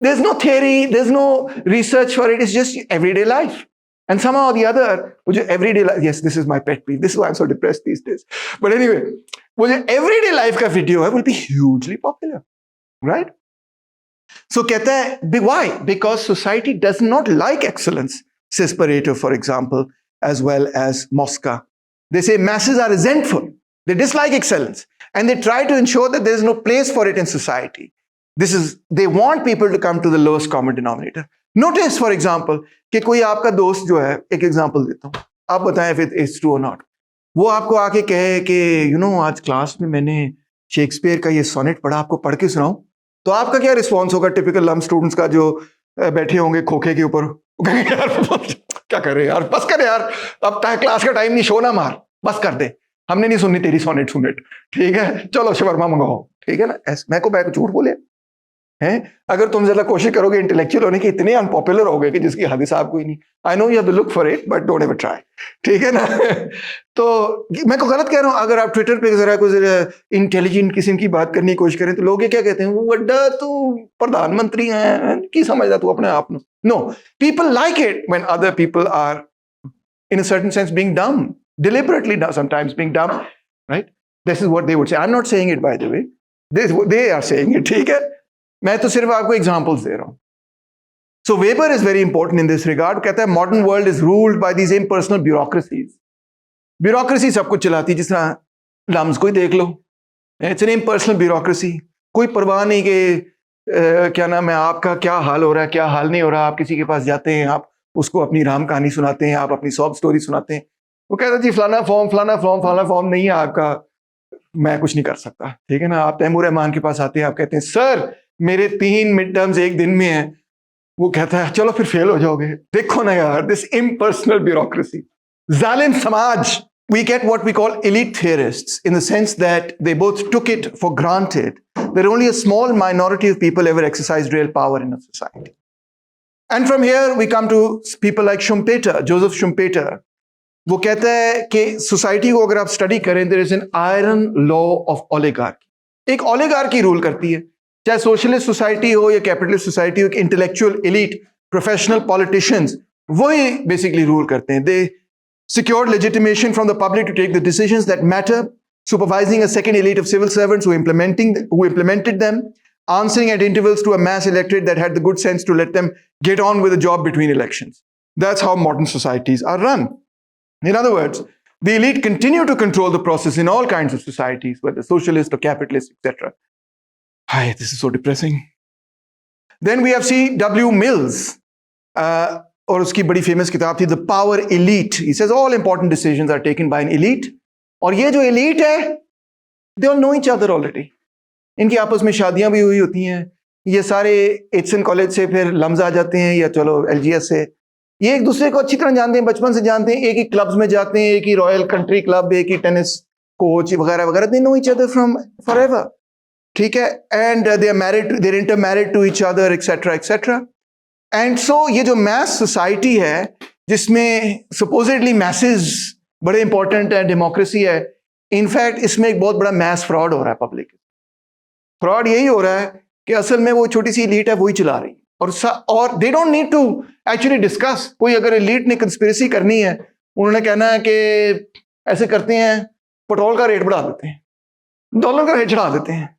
There's no theory, there's no research for it. It's just everyday life. And somehow or the other, वो जो everyday life, yes, this is my pet peeve. This is why I'm so depressed these days. But anyway, वो जो everyday life का video है, will be hugely popular, right? So कहता है, why? Because society does not like excellence, says Pareto, for example, as well as Mosca. They say masses are resentful. They dislike excellence. And they try to ensure that there is no place for it in society. They want people to come to the lowest common denominator. Notice, for example, कि कोई आपका दोस्त जो है, एक example देता हूँ, आप बताएं if it's true or not. वो आपको आके कहे कि आज क्लास में मैंने शेक्सपियर का ये सोनेट पढ़ा, आपको पढ़ के सुनाऊं तो आपका क्या रिस्पॉन्स होगा टिपिकल लम स्टूडेंट्स का जो बैठे होंगे खोखे के ऊपर? यार क्या कर रहे हैं यार, बस कर यार, अब क्लास का टाइम नहीं, शो ना मार, बस कर दे, हमने नहीं सुननी तेरी सोनेट, ठीक है, चलो शवरमा मंगाओ, ठीक है ना। मैं को झूठ बोले हैं? अगर तुम ज्यादा कोशिश करोगे इंटेलेक्चुअल होने की, इतने अनपॉपुलर हो गए कि जिसकी हद हिसाब कोई नहीं। I know you have to look for it but don't ever try, ठीक है ना। तो मैं को गलत कह रहा हूं? अगर आप ट्विटर पे जरा कोई इंटेलिजेंट किसी की बात करने की कोशिश करें तो लोग ये क्या कहते हैं, वो वड्डा तू प्रधानमंत्री है की समझदा तू अपने आप ਨੂੰ? No, people like it when other people are in a certain sense being dumb, deliberately sometimes being dumb, right? This is what they would say. I'm not saying it, by the way. They are saying it, ठीक है? मैं तो सिर्फ आपको examples दे रहा हूं। So Weber is very important in this regard. कहता है modern world is ruled by these impersonal bureaucracies. Bureaucracy सब कुछ चलाती, जिस तरह लम्स को ही देख लो, it's an impersonal bureaucracy. कोई परवाह नहीं कि क्या नाम है, आपका क्या हाल हो रहा है, क्या हाल नहीं हो रहा। आप किसी के पास जाते हैं, आप उसको अपनी राम कहानी सुनाते हैं, आप अपनी सॉब स्टोरी सुनाते हैं, वो कहता है जी फलाना फॉर्म नहीं है आपका, मैं कुछ नहीं कर सकता, ठीक है ना। आप तैमूर रहमान के पास आते हैं, आप कहते हैं सर मेरे 3 मिड टर्म्स एक दिन में हैं, वो कहता है चलो फिर फेल हो जाओगे। देखो ना यार, दिस इम्पर्सनल ब्यूरोक्रेसी, जालिम समाज। We get what we call elite theorists in the sense that they both took it for granted that only a small minority of people ever exercised real power in a society. And from here we come to people like Schumpeter, Joseph Schumpeter. वो कहता है कि society को अगर आप study करें, there is an iron law of oligarchy. एक oligarchy rule करती है, चाहे सोशलिस्ट सोसाइटी हो या कैपिटलिस्ट सोसाइटी हो। इंटेलेक्चुअल एलीट, प्रोफेशनल पॉलिटिशियंस, वही बेसिकली रूल करते हैं। दे secured legitimation from the public to take the decisions that matter, supervising a second elite of civil servants who implemented them, answering at intervals to a mass electorate that had the good sense to let them get on with the job between elections. That's how modern societies are run. In other words, the elite continue to control the process in all kinds of societies, whether socialist or capitalist, etc. Hi, this is so depressing. Then we have C.W. Mills. और उसकी बड़ी famous किताब थी the power elite. He says all important decisions are taken by an elite. और ये जो elite है, they all know each other already. इनकी आपस में शादियां भी हुई होती हैं। ये सारे एचएन कॉलेज से फिर लम्स आ जाते हैं, या चलो एलजीएस से। ये एक दूसरे को अच्छी तरह जानते हैं, बचपन से जानते हैं, एक ही क्लब्स में जाते हैं, एक ही रॉयल कंट्री क्लब, एक ही टेनिस कोच वगैरह वगैरह। They know each other from forever, ठीक है। And they are married, they are intermarried to each other, etcetera etcetera. And so ये जो मैस सोसाइटी है, जिसमें सपोजिटली मैसेज बड़े इंपॉर्टेंट है, डेमोक्रेसी है, इनफैक्ट इसमें एक बहुत बड़ा मैस फ्रॉड हो रहा है। पब्लिक फ्रॉड यही हो रहा है कि असल में वो छोटी सी एलीट है, वही चला रही है। और they don't need to actually discuss. कोई अगर एलीट ने कंस्पिरेसी करनी है, उन्होंने कहना है कि ऐसे करते हैं, पेट्रोल का रेट बढ़ा देते हैं, डॉलर का रेट चढ़ा देते हैं,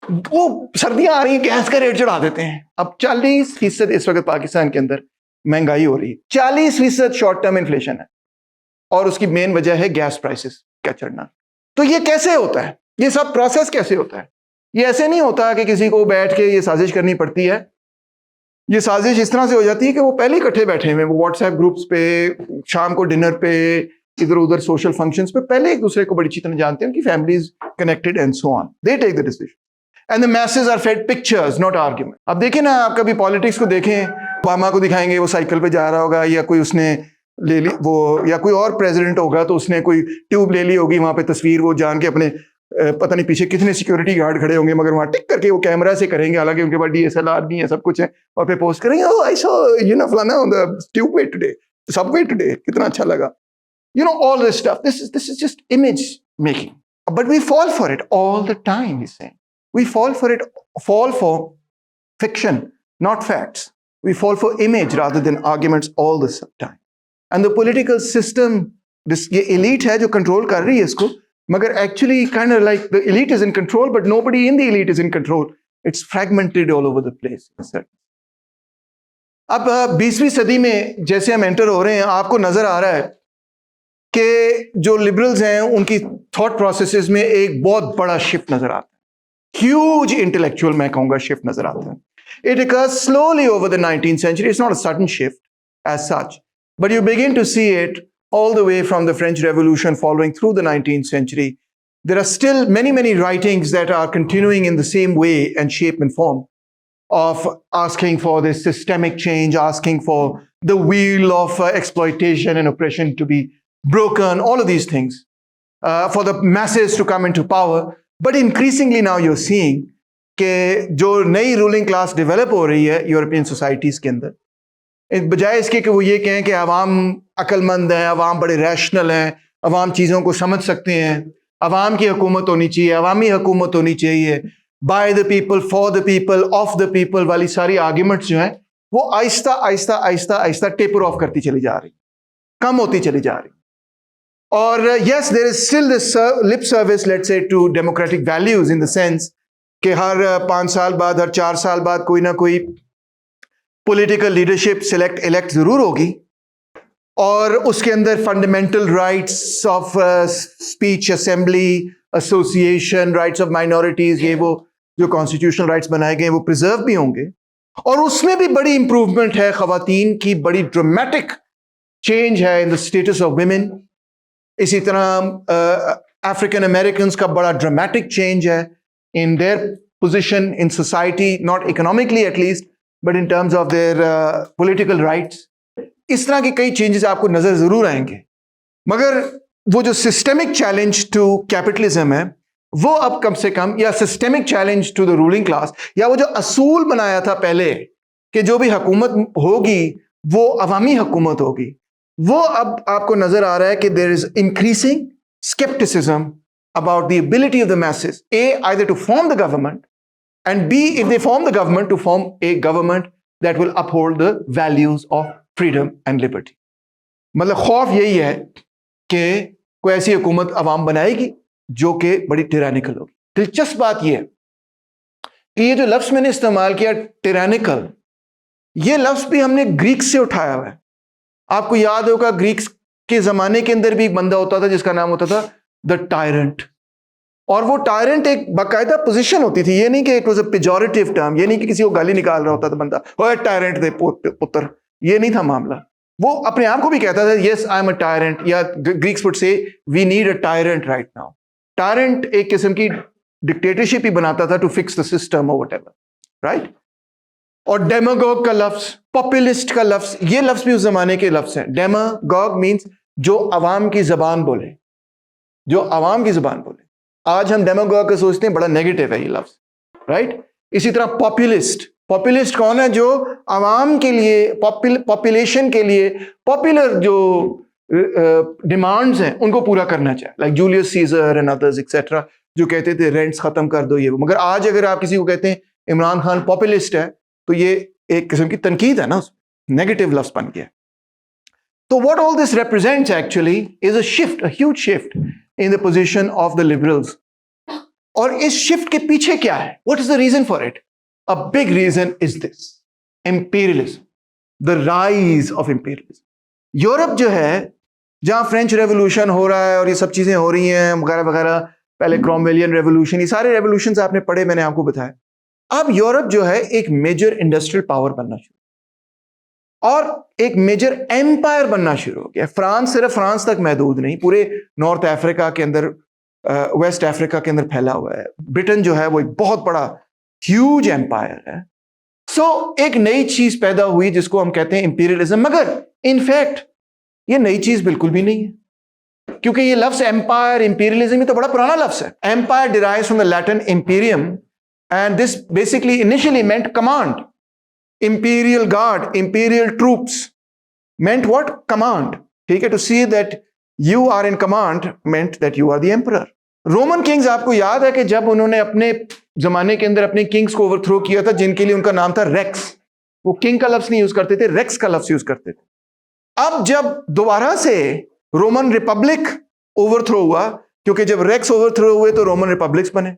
वो सर्दियां आ रही हैं, गैस का रेट चढ़ा देते हैं। अब 40% इस वक्त पाकिस्तान के अंदर महंगाई हो रही है, 40% शॉर्ट टर्म इन्फ्लेशन है, और उसकी मेन वजह है गैस प्राइसेस का चढ़ना। तो ये कैसे होता है? ये सब प्रोसेस कैसे होता है? ये ऐसे नहीं होता कि किसी को बैठ के ये साजिश करनी पड़ती है। ये साजिश इस तरह से हो जाती है कि वो पहले इकट्ठे बैठे हुए, वो व्हाट्सएप ग्रुप्स पे, शाम को डिनर पे, इधर उधर सोशल फंक्शंस पे, पहले एक दूसरे को बड़ी अच्छी तरह जानते हैं, उनकी families connected and so on. They take the decision and the masses are fed pictures, not argument. अब देखें ना, आप कभी पॉलिटिक्स को देखें, ओबामा को दिखाएंगे वो साइकिल पे जा रहा होगा, या कोई उसने ले ली वो, या कोई और प्रेसिडेंट होगा तो उसने कोई ट्यूब ले ली होगी, वहां पे तस्वीर वो जान के अपने पता नहीं पीछे कितने सिक्योरिटी गार्ड खड़े होंगे, मगर वहां टिक करके वो कैमरा से करेंगे, हालांकि उनके पास DSLR नहीं है, सब कुछ है, और फिर पोस्ट करेंगे, oh I saw you know फलाना on the tubeway today, subway today, कितना अच्छा लगा, you know all this stuff. This is just image making, but we fall for it all the time. He saying we fall for fiction, not facts. We fall for image rather than arguments all the time. And the political system, ये elite है जो control कर रही है इसको, मगर actually kind of like the elite is in control, but nobody in the elite is in control. It's fragmented all over the place. अब 20वीं सदी में जैसे हम एंटर हो रहे हैं, आपको नजर आ रहा है कि जो लिबरल्स हैं उनकी थॉट प्रोसेसेस में एक बहुत बड़ा शिफ्ट नजर आता है। Huge intellectual, मैं कहूंगा, shift नजर आता है। It occurs slowly over the 19th century. It's not a sudden shift as such, but you begin to see it all the way from the French Revolution following through the 19th century. there are still many writings that are continuing in the same way and shape and form of asking for this systemic change, asking for the wheel of exploitation and oppression to be broken, all of these things, for the masses to come into power. But increasingly now you're seeing कि जो नई ruling class develop हो रही है European societies के अंदर, बजाय इसके कि वो ये कहें कि अवाम अक्लमंद हैं, अवाम बड़े रैशनल हैं, अवाम चीज़ों को समझ सकते हैं, अवाम की हुकूमत होनी चाहिए, अवामी हुकूमत होनी चाहिए, by the people, for the people, of the people वाली सारी आर्ग्यूमेंट्स जो हैं वो आहिस्ता आहिस्ता आहिस्ता आहिस्ता टेपर ऑफ करती चली जा रही, कम होती चली जा रही. और yes, there is still this lip service, let's say, to democratic values in the sense कि हर 5 साल बाद, हर 4 साल बाद कोई ना कोई पॉलिटिकल लीडरशिप इलेक्ट जरूर होगी और उसके अंदर fundamental rights of speech, assembly, association, rights of minorities, ये वो जो कॉन्स्टिट्यूशनल राइट्स बनाए गए हैं वो प्रिजर्व भी होंगे. और उसमें भी बड़ी इंप्रूवमेंट है, खवातीन की बड़ी ड्रामेटिक चेंज है in the status of women. इसी तरह अफ्रीकन अमेरिकन्स का बड़ा ड्रामेटिक चेंज है in their position in society, not economically at least, but in terms of their political rights. इस तरह के कई चेंजेस आपको नजर जरूर आएंगे. मगर वो जो सिस्टेमिक चैलेंज टू कैपिटलिज्म है वो अब कम से कम, या systemic challenge to the ruling class, या वो जो असूल बनाया था पहले कि जो भी हुकूमत होगी वो अवामी हुकूमत होगी, वो अब आपको नजर आ रहा है कि there is increasing scepticism about the ability of the masses, A, either to form the government, and B, if they form the government, to form a government that will uphold the values of freedom and liberty. मतलब खौफ यही है कि कोई ऐसी हुकूमत अवाम बनाएगी जो कि बड़ी टिरानिकल होगी. दिलचस्प बात यह है कि ये जो लफ्ज़ मैंने इस्तेमाल किया टिरानिकल, ये लफ्ज़ भी हमने ग्रीक से उठाया हुआ है. आपको याद होगा ग्रीक्स के ज़माने के अंदर भी एक बंदा होता था जिसका नाम होता था द टायरेंट. और वो टायरेंट एक बाकायदा पोजीशन होती थी, ये नहीं कि it was a pejorative term, ये नहीं कि किसी को गाली निकाल रहा होता था बंदा, ओए टायरेंट दे पुत्र, ये नहीं था मामला. वो अपने आप को भी कहता था yes I am a tyrant, या Greeks would say we need a tyrant right now. Tyrant एक किस्म की डिक्टेटरशिप ही बनाता था टू फिक्स द सिस्टम और व्हाटएवर, राइट. और डेमागोग का लफ्ज, पॉपुलिस्ट का लफ्ज, ये लफ्ज भी उस जमाने के लफ्ज हैं. डेमागोग मीन्स जो अवाम की जबान बोले, जो अवाम की जुबान बोले. आज हम डेमागोग का सोचते हैं बड़ा नेगेटिव है ये लफ्ज, राइट. इसी तरह पॉपुलिस्ट, पॉपुलिस्ट कौन है? जो अवाम के लिए, पॉपुलेशन के लिए पॉपुलर जो डिमांड्स हैं उनको पूरा करना चाहे, like Julius seizure and others etcetera, जो कहते थे रेंट्स खत्म कर दो ये वो. मगर आज अगर आप किसी को कहते हैं इमरान खान पॉपुलिस्ट है तो ये एक किस्म की तनकीद है ना, नेगेटिव लफ्ज बन गया. So what all this represents actually is a shift, a huge shift in the position of the liberals. और इस shift के पीछे क्या है? What is the reason for it? A big reason is this: imperialism, the rise of imperialism. Europe जो है, जहां French revolution हो रहा है और ये सब चीजें हो रही हैं वगैरह वगैरह, पहले क्रोमवेलियन रेवोल्यूशन, ये सारे रेवोल्यूशंस आपने पढ़े, मैंने आपको बताया. अब यूरोप जो है एक मेजर इंडस्ट्रियल पावर बनना शुरू और एक मेजर एम्पायर बनना शुरू हो गया. फ्रांस सिर्फ फ्रांस तक महदूद नहीं, पूरे नॉर्थ अफ्रीका के अंदर, वेस्ट अफ्रीका के अंदर फैला हुआ है. ब्रिटेन जो है वो एक बहुत बड़ा ह्यूज एम्पायर है. सो एक नई चीज पैदा हुई जिसको हम कहते हैं इंपीरियलिज्म. मगर इनफैक्ट ये नई चीज बिल्कुल भी नहीं है, क्योंकि ये लफ्ज एम्पायर, इंपीरियलिज्म, ये तो बड़ा पुराना लफ्ज है. Empire derives from the Latin imperium and this basically initially meant command. Imperial guard, imperial troops meant what? Command. ठीक है, to see that you are in command meant that you are the emperor. Roman Kings, आपको याद है कि जब उन्होंने अपने जमाने के अंदर अपने किंग्स को ओवरथ्रो किया था, जिनके लिए उनका नाम था रेक्स, वो किंग का लफ्ज नहीं यूज करते थे, रेक्स का लफ्ज यूज करते थे. अब जब दोबारा से रोमन रिपब्लिक ओवरथ्रो हुआ, क्योंकि जब रेक्स ओवरथ्रो हुए तो रोमन रिपब्लिक्स बने.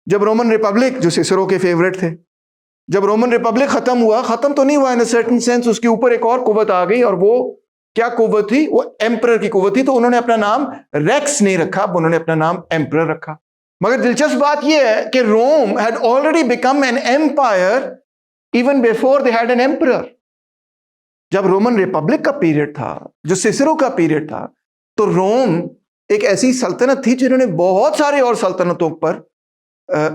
जब रोमन रिपब्लिक, जो सिसरो के फेवरेट थे, जब रोमन रिपब्लिक खत्म हुआ, खत्म तो नहीं हुआ इन अ सर्टेन सेंस, उसके ऊपर एक और कुव्वत आ गई. और वो क्या कुव्वत थी? वो एम्परर की कुव्वत थी. तो उन्होंने अपना नाम रेक्स नहीं रखा, उन्होंने अपना नाम एम्परर रखा. मगर दिलचस्प बात यह है कि Rome had already become an empire even before they had an emperor. जब रोमन रिपब्लिक का पीरियड था, जो सिसरो का पीरियड था, तो रोम एक ऐसी सल्तनत थी जिन्होंने बहुत सारे और सल्तनतों पर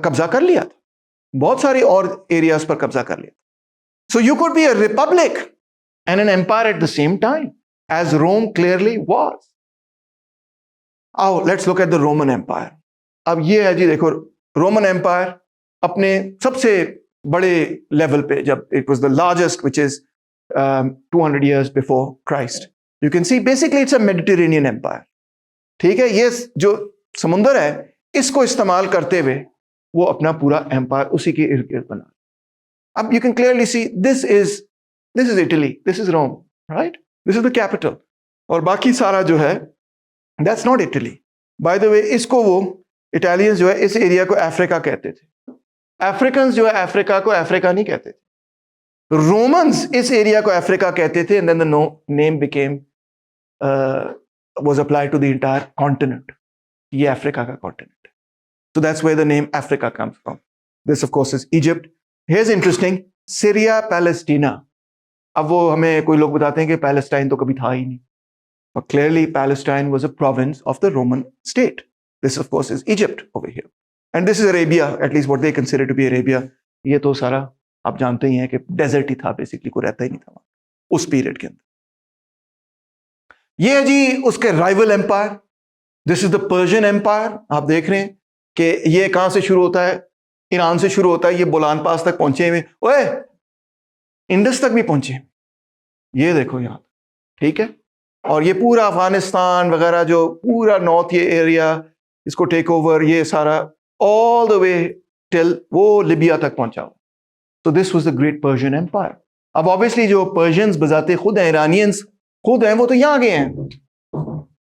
कब्जा कर लिया था, बहुत सारे और एरियाज पर कब्जा कर लिया। So you could be a republic and an empire at the same time, as Rome clearly was. आओ let's look at the Roman empire. अब ये है जी, देखो रोमन एम्पायर अपने सबसे बड़े लेवल पे, जब it was the largest which is 200 years before Christ, you can see basically it's a Mediterranean empire। ठीक है, ये जो समुंदर है इसको इस्तेमाल करते हुए वो अपना पूरा एम्पायर उसी के इर्द गिर्द बना। अब you can clearly see this is Italy, this is Rome, right, this is the capital, और बाकी सारा जो है that's not Italy. By the way, इसको वो इटालियंस जो है इस एरिया को अफ्रीका कहते थे, अफ्रीकन जो है अफ्रीका को अफ्रीका नहीं कहते थे, रोमन्स इस एरिया को अफ्रीका कहते थे, and then the name became was applied to the entire continent। ये अफ्रीका का कॉन्टिनेंट है, so that's where the name Africa comes from। This of course is Egypt। Here's interesting, Syria Palestina। अब वो हमें कोई लोग बताते हैं कि पैलेस्टाइन तो कभी था ही नहीं, but clearly Palestine was a province of the Roman state। This of course is Egypt over here, and this is Arabia, at least what they consider to be Arabia। ये तो सारा आप जानते ही हैं कि डेजर्ट ही था, बेसिकली कोई रहता ही नहीं था उस पीरियड के अंदर। ये है जी उसके rival empire, this is the Persian empire. आप देख रहे हैं कि ये कहां से शुरू होता है, ईरान से शुरू होता है, ये बोलान पास तक पहुंचे हुए, ओए इंडस तक भी पहुंचे, ये देखो यहां, ठीक है, और ये पूरा अफगानिस्तान वगैरह जो पूरा नॉर्थ ये एरिया इसको टेक ओवर, ये सारा ऑल द वे टिल वो लिबिया तक पहुंचा। तो this was the great Persian empire. अब ऑब्वियसली जो पर्शियंस बजाते खुद हैं, ईरानियंस खुद हैं, वो तो यहां गए हैं,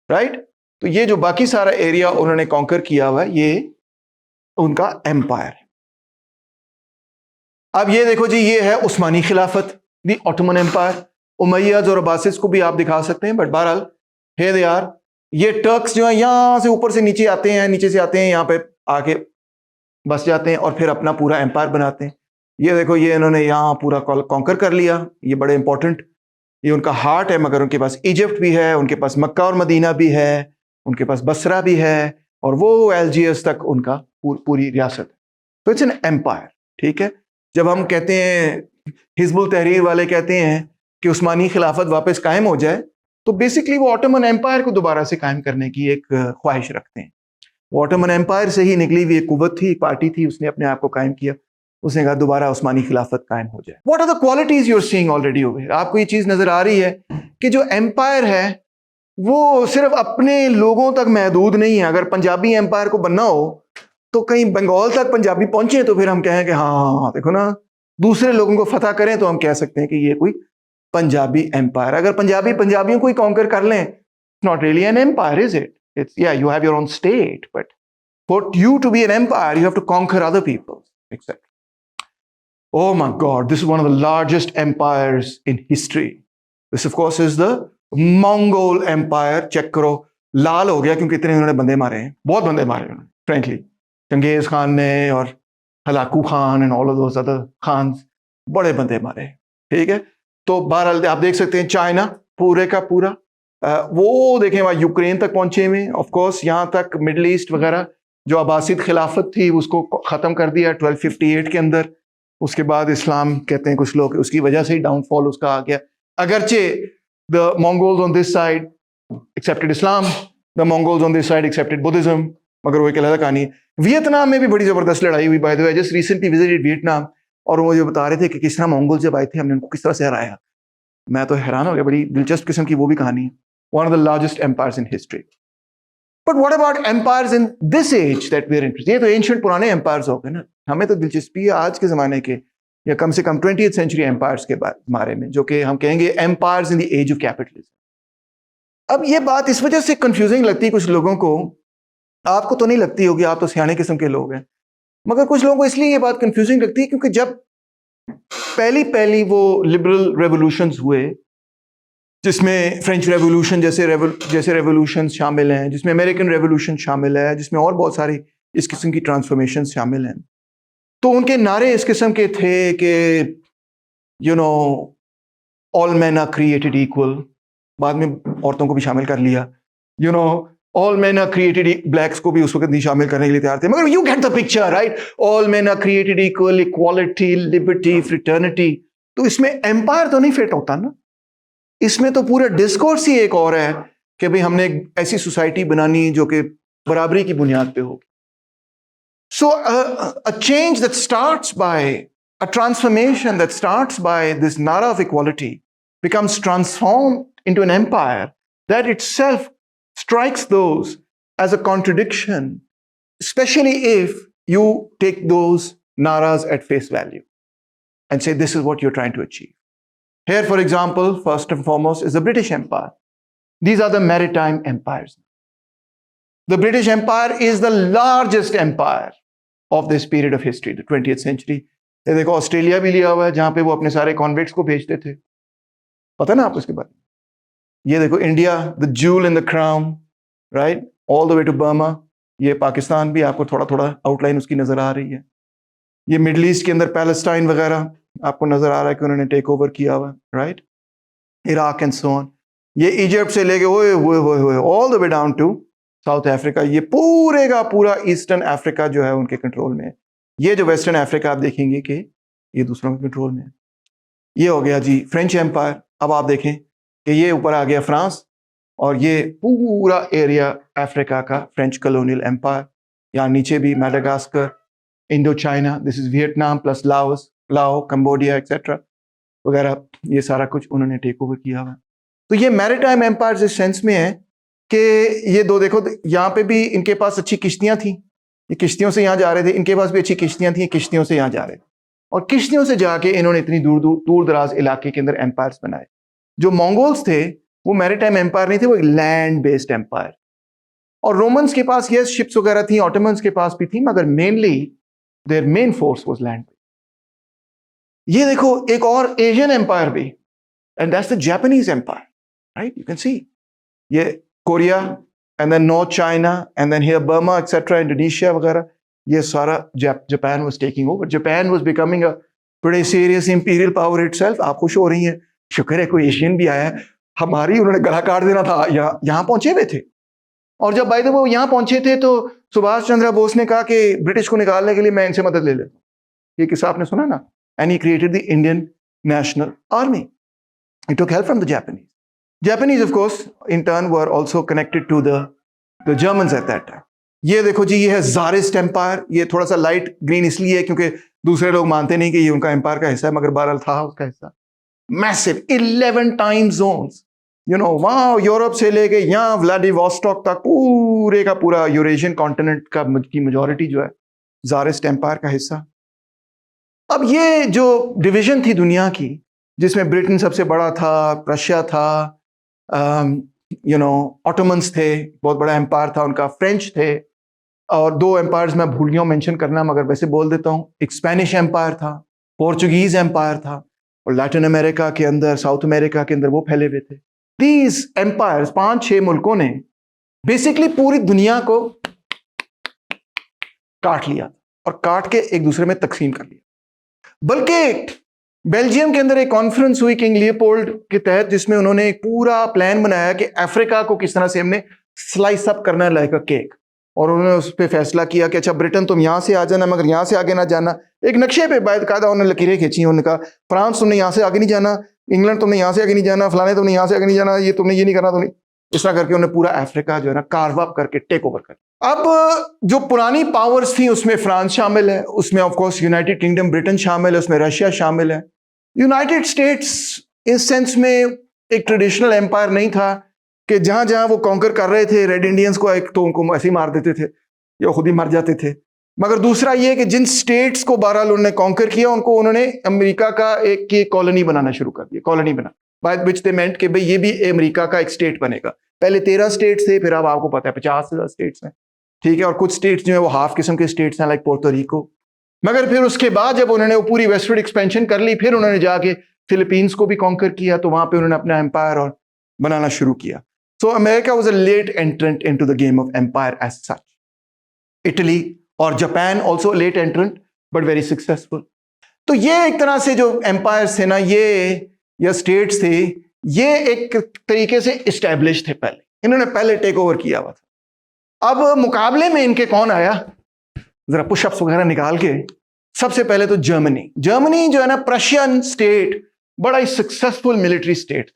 राइट। तो ये जो बाकी सारा एरिया उन्होंने कॉन्कर किया हुआ है, ये उनका एम्पायर है। अब ये देखो जी, ये है उस्मानी खिलाफत, दी ऑटोमन एम्पायर। उमैय्यद और अब्बासिद को भी आप दिखा सकते हैं, बट बहरहाल हे दे आर। ये टर्क्स जो है यहां से ऊपर से नीचे आते हैं, नीचे से आते हैं, यहां पे आके बस जाते हैं और फिर अपना पूरा एम्पायर बनाते हैं। ये देखो, ये इन्होंने यहां पूरा कॉन्कर कर लिया, ये बड़े इंपॉर्टेंट, ये उनका हार्ट है, मगर उनके पास इजिप्ट भी है, उनके पास मक्का और मदीना भी है, उनके पास बसरा भी है, और वो एल्जियर्स तक उनका पूरी रियासत है। तो इट्स एन एम्पायर, ठीक है। जब हम कहते हैं, हिजबुल तहरीर वाले कहते हैं कि उस्मानी खिलाफत वापस कायम हो जाए, तो बेसिकली वो ऑटोमन एम्पायर को दोबारा से कायम करने की एक ख्वाहिश रखते हैं। वो ऑटोमन एम्पायर से ही निकली हुई एक कुव्वत थी, एक पार्टी थी, उसने अपने आप को कायम किया, उसने कहा दोबारा उस्मानी खिलाफत कायम हो जाए। What are the qualities you are seeing already over here? आपको ये चीज नजर आ रही है कि जो एम्पायर है वो सिर्फ अपने लोगों तक महदूद नहीं है। अगर पंजाबी एम्पायर को बनना हो तो कहीं बंगाल तक पंजाबी पहुंचे तो फिर हम कहें कि हाँ देखो ना, दूसरे लोगों को फतह करें तो हम कह सकते हैं कि ये कोई पंजाबी एम्पायर। अगर पंजाबी पंजाबियों को ही कॉन्कर कर लें, not really an empire, is it? It's या you have your own state, but for you to be an empire you have to conquer other people, except. Oh my God, this is one of the largest empires in history. This of course is the Mongol Empire। Check करो, लाल हो गया क्योंकि इतने उन्होंने बंदे मारे हैं, बहुत बंदे मारे उन्होंने, फ्रेंकली। चंगेज खान ने और Hulagu Khan and all of those other Khans, बड़े बंदे मारे, ठीक है। तो बहरहाल आप देख सकते हैं चाइना पूरे का पूरा, वो देखें वहाँ यूक्रेन तक पहुंचे हुए, ऑफ कोर्स यहाँ तक मिडल ईस्ट वगैरह जो अब्बासिद खिलाफत थी उसको खत्म कर दिया 1258 के अंदर। उसके बाद इस्लाम कहते हैं कुछ लोग, उसकी वजह से ही डाउनफॉल उसका आ गया। अगरचे the Mongols on this side accepted Islam, the Mongols on this side accepted Buddhism, मगर वो एक अलग कहानी है। वियतनाम में भी बड़ी जबरदस्त लड़ाई हुई, bye the way. Just recently visited Vietnam, और वो जो बता रहे थे कि किस तरह मंगोल जब आए थे हमने उनको किस तरह से हराया। मैं तो हैरान हो गया, बड़ी दिलचस्प किस्म की वो भी कहानी है। One of the largest empires in history. But what about empires in this age that we are interested? ये तो एंशिएंट पुराने एम्पायर्स हो गए ना, हमें तो दिलचस्पी है आज के ज़माने के, या कम से कम 20th सेंचुरी एम्पायर्स के बारे में, जो कि हम कहेंगे empires in the age of capitalism. अब ये बात इस वजह से कंफ्यूजिंग लगती है कुछ लोगों को, आपको तो नहीं लगती होगी, आप तो सियाने किस्म के लोग हैं, मगर कुछ लोगों को इसलिए ये बात कंफ्यूजिंग लगती है क्योंकि जब पहली वो लिबरल रेवोल्यूशंस हुए, जिसमें फ्रेंच रेवोल्यूशन जैसे रेवोल्यूशन शामिल हैं, जिसमें अमेरिकन रेवोल्यूशन शामिल है, जिसमें और बहुत सारी इस किस्म की ट्रांसफॉर्मेशन शामिल हैं, तो उनके नारे इस किस्म के थे कि you know all men are created equal, बाद में औरतों को भी शामिल कर लिया, you know all men are created, blacks को भी उस वक्त नहीं शामिल करने के लिए तैयार थे, मगर you get the picture right. All men are created equal, equality, liberty, fraternity. तो इसमें एम्पायर तो नहीं फिट होता ना, इसमें तो पूरा डिस्कोर्स ही एक और है कि भाई हमने एक ऐसी सोसाइटी बनानी जो कि बराबरी की बुनियाद पे होगी। So a change that starts by a transformation that starts by this nara of equality becomes transformed into an empire that itself strikes those as a contradiction, especially if you take those naras at face value and say this is what you're trying to achieve. Here, for example, first and foremost is the British Empire. These are the maritime empires. The British Empire is the largest empire of this period of history, the 20th century. ये देखो Australia भी लिया हुआ है जहां पे वो अपने सारे कॉन्विक्ट्स को भेजते थे, पता ना आपको इसके बारे में। ये देखो India, the jewel in the crown, right, all the way to Burma. ये पाकिस्तान भी आपको थोड़ा थोड़ा आउटलाइन उसकी नजर आ रही है। ये मिडल ईस्ट के अंदर पैलेस्टाइन वगैरह आपको नजर आ रहा है कि उन्होंने टेक ओवर किया हुआ है, right, Iraq and so on. ये इजिप्ट से लेके हुए all the way down to South Africa, ये पूरे का पूरा ईस्टर्न अफ्रीका जो है उनके कंट्रोल में है। ये जो वेस्टर्न अफ्रीका आप देखेंगे कि ये दूसरों के कंट्रोल में है। ये हो गया जी फ्रेंच एम्पायर। अब आप देखें कि ये ऊपर आ गया फ्रांस, और ये पूरा एरिया अफ्रीका का फ्रेंच कॉलोनियल एम्पायर। यहाँ नीचे भी Madagascar, Indo China, this is Vietnam plus Laos, लाओ, कंबोडिया एक्सेट्रा वगैरह, ये सारा कुछ उन्होंने टेक ओवर किया हुआ। तो ये मैरीटाइम एम्पायर इस सेंस में है कि ये दो देखो, यहाँ पे भी इनके पास अच्छी किश्तियां थी, ये किश्तियों से यहाँ जा रहे थे, इनके पास भी अच्छी किश्तियां थी, किश्तियों से यहाँ जा रहे थे, और किश्तियों से जाके इन्होंने इतनी दूर दराज इलाके के अंदर एम्पायर्स बनाए। जो मंगोल्स थे वो मैरीटाइम एम्पायर नहीं थे, वो एक लैंड बेस्ड एम्पायर। और रोमन्स के पास ये शिप्स वगैरह थी, ऑटोमन्स के पास भी थी, मगर mainly their main force was land. ये देखो एक और एशियन एम्पायर भी, and that's the Japanese empire, right, you can see ये Korea and then North China, and then here Burma, etc., Indonesia वगैरह, ये सारा Japan was taking over. Japan was becoming a pretty serious imperial power itself. आप खुश हो रही हैं, शुक्र है कोई एशियन भी आया है, हमारी उन्होंने गला काट देना था, यहाँ पहुंचे हुए थे। और जब बाय द वे वो यहाँ पहुंचे थे तो सुभाष चंद्र बोस ने कहा कि ब्रिटिश को निकालने के लिए मैं इनसे मदद ले लेता हूँ। ये किस्सा आपने सुना ना, and he created the Indian National Army. He took help from the Japanese. Japanese, of course, in turn were also connected to the Germans at that time. ये देखो जी, ये है ज़ारिस्ट एम्पायर। ये थोड़ा सा लाइट ग्रीन इसलिए है क्योंकि दूसरे लोग मानते नहीं कि ये उनका एम्पायर का हिस्सा है, मगर बहरहाल था उसका हिस्सा। Massive 11 time zones, you know, वहाँ यूरोप से लेके यहाँ व्लादिवोस्टॉक तक पूरे का पूरा यूरेशियन कॉन्टिनेंट का की मेजॉरिटी जो है ज़ारिस्ट एम्पायर का हिस्सा। अब ये जो डिवीजन थी दुनिया की, जिसमें ब्रिटेन सबसे बड़ा था, रशिया था, यू नो, ऑटोमन्स थे, बहुत बड़ा एम्पायर था उनका, फ्रेंच थे, और दो एम्पायर्स मैं भूल गया हूं मेंशन करना, मगर वैसे बोल देता हूं। एक स्पेनिश एम्पायर था, पोर्चुगीज एम्पायर था, और लैटिन अमेरिका के अंदर, साउथ अमेरिका के अंदर वो फैले हुए थे। दीज एम्पायर्स 5-6 मुल्कों ने बेसिकली पूरी दुनिया को काट लिया और काट के एक दूसरे में तकसीम कर लिया। बल्कि बेल्जियम के अंदर एक कॉन्फ्रेंस हुई किंग लियोपोल्ड के तहत, जिसमें उन्होंने एक पूरा प्लान बनाया कि अफ्रीका को किस तरह से हमने स्लाइस अप करना है लाइक अ केक, और उन्होंने उस पर फैसला किया कि अच्छा ब्रिटेन तुम यहाँ से आ जाना, मगर यहाँ से आगे ना जाना। एक नक्शे पे बाकायदा उन्होंने लकीरें खींची, उन्होंने कहा फ्रांस तुमने यहाँ से आगे नहीं जाना, इंग्लैंड तुमने यहाँ से आगे नहीं जाना, फलाने तुमने यहाँ से आगे नहीं जाना, ये तुमने ये नहीं करना, तुमने इस तरह करके उन्होंने पूरा अफ्रीका जो है ना कार्व अप करके टेक ओवर कर। अब जो पुरानी पावर्स थी उसमें फ्रांस शामिल है, उसमें ऑफकोर्स यूनाइटेड किंगडम ब्रिटेन शामिल है, उसमें रशिया शामिल है। यूनाइटेड स्टेट्स इस सेंस में एक ट्रेडिशनल एम्पायर नहीं था कि जहां जहां वो कॉन्कर कर रहे थे रेड इंडियंस को, एक तो उनको ऐसे ही मार देते थे या खुद ही मर जाते थे, मगर दूसरा ये कि जिन स्टेट्स को बहरहाल उन्होंने कॉन्कर किया उनको उन्होंने अमेरिका का एक की कॉलोनी बनाना शुरू कर दिया, कॉलोनी बना, बाय विच दे मेंट कि भाई ये भी अमेरिका का एक स्टेट बनेगा। पहले 13 स्टेट्स थे, फिर अब आपको पता है 50 से ज्यादा स्टेट्स हैं, ठीक है, और कुछ स्टेट्स जो है वो हाफ किस्म के स्टेट्स हैं लाइक पोर्टोरिको। मगर फिर उसके बाद जब उन्होंने वो पूरी वेस्टवर्ड एक्सपेंशन कर ली, फिर उन्होंने जाके फिलीपींस को भी कॉन्कर किया, तो वहां पे उन्होंने अपना एम्पायर और बनाना शुरू किया। So America was a late entrant into the game of empire as such. Italy और Japan also late entrant but very successful. तो ये एक तरह से जो एम्पायर्स थे ना, ये या स्टेट्स थे, ये एक तरीके से इस्टेब्लिश थे, पहले इन्होंने पहले टेक ओवर किया हुआ था। अब मुकाबले में इनके कौन आया, जरा पुशअप्स वगैरह निकाल के। सबसे पहले तो जर्मनी जो है ना, प्रशियन स्टेट, बड़ा ही सक्सेसफुल मिलिट्री स्टेट,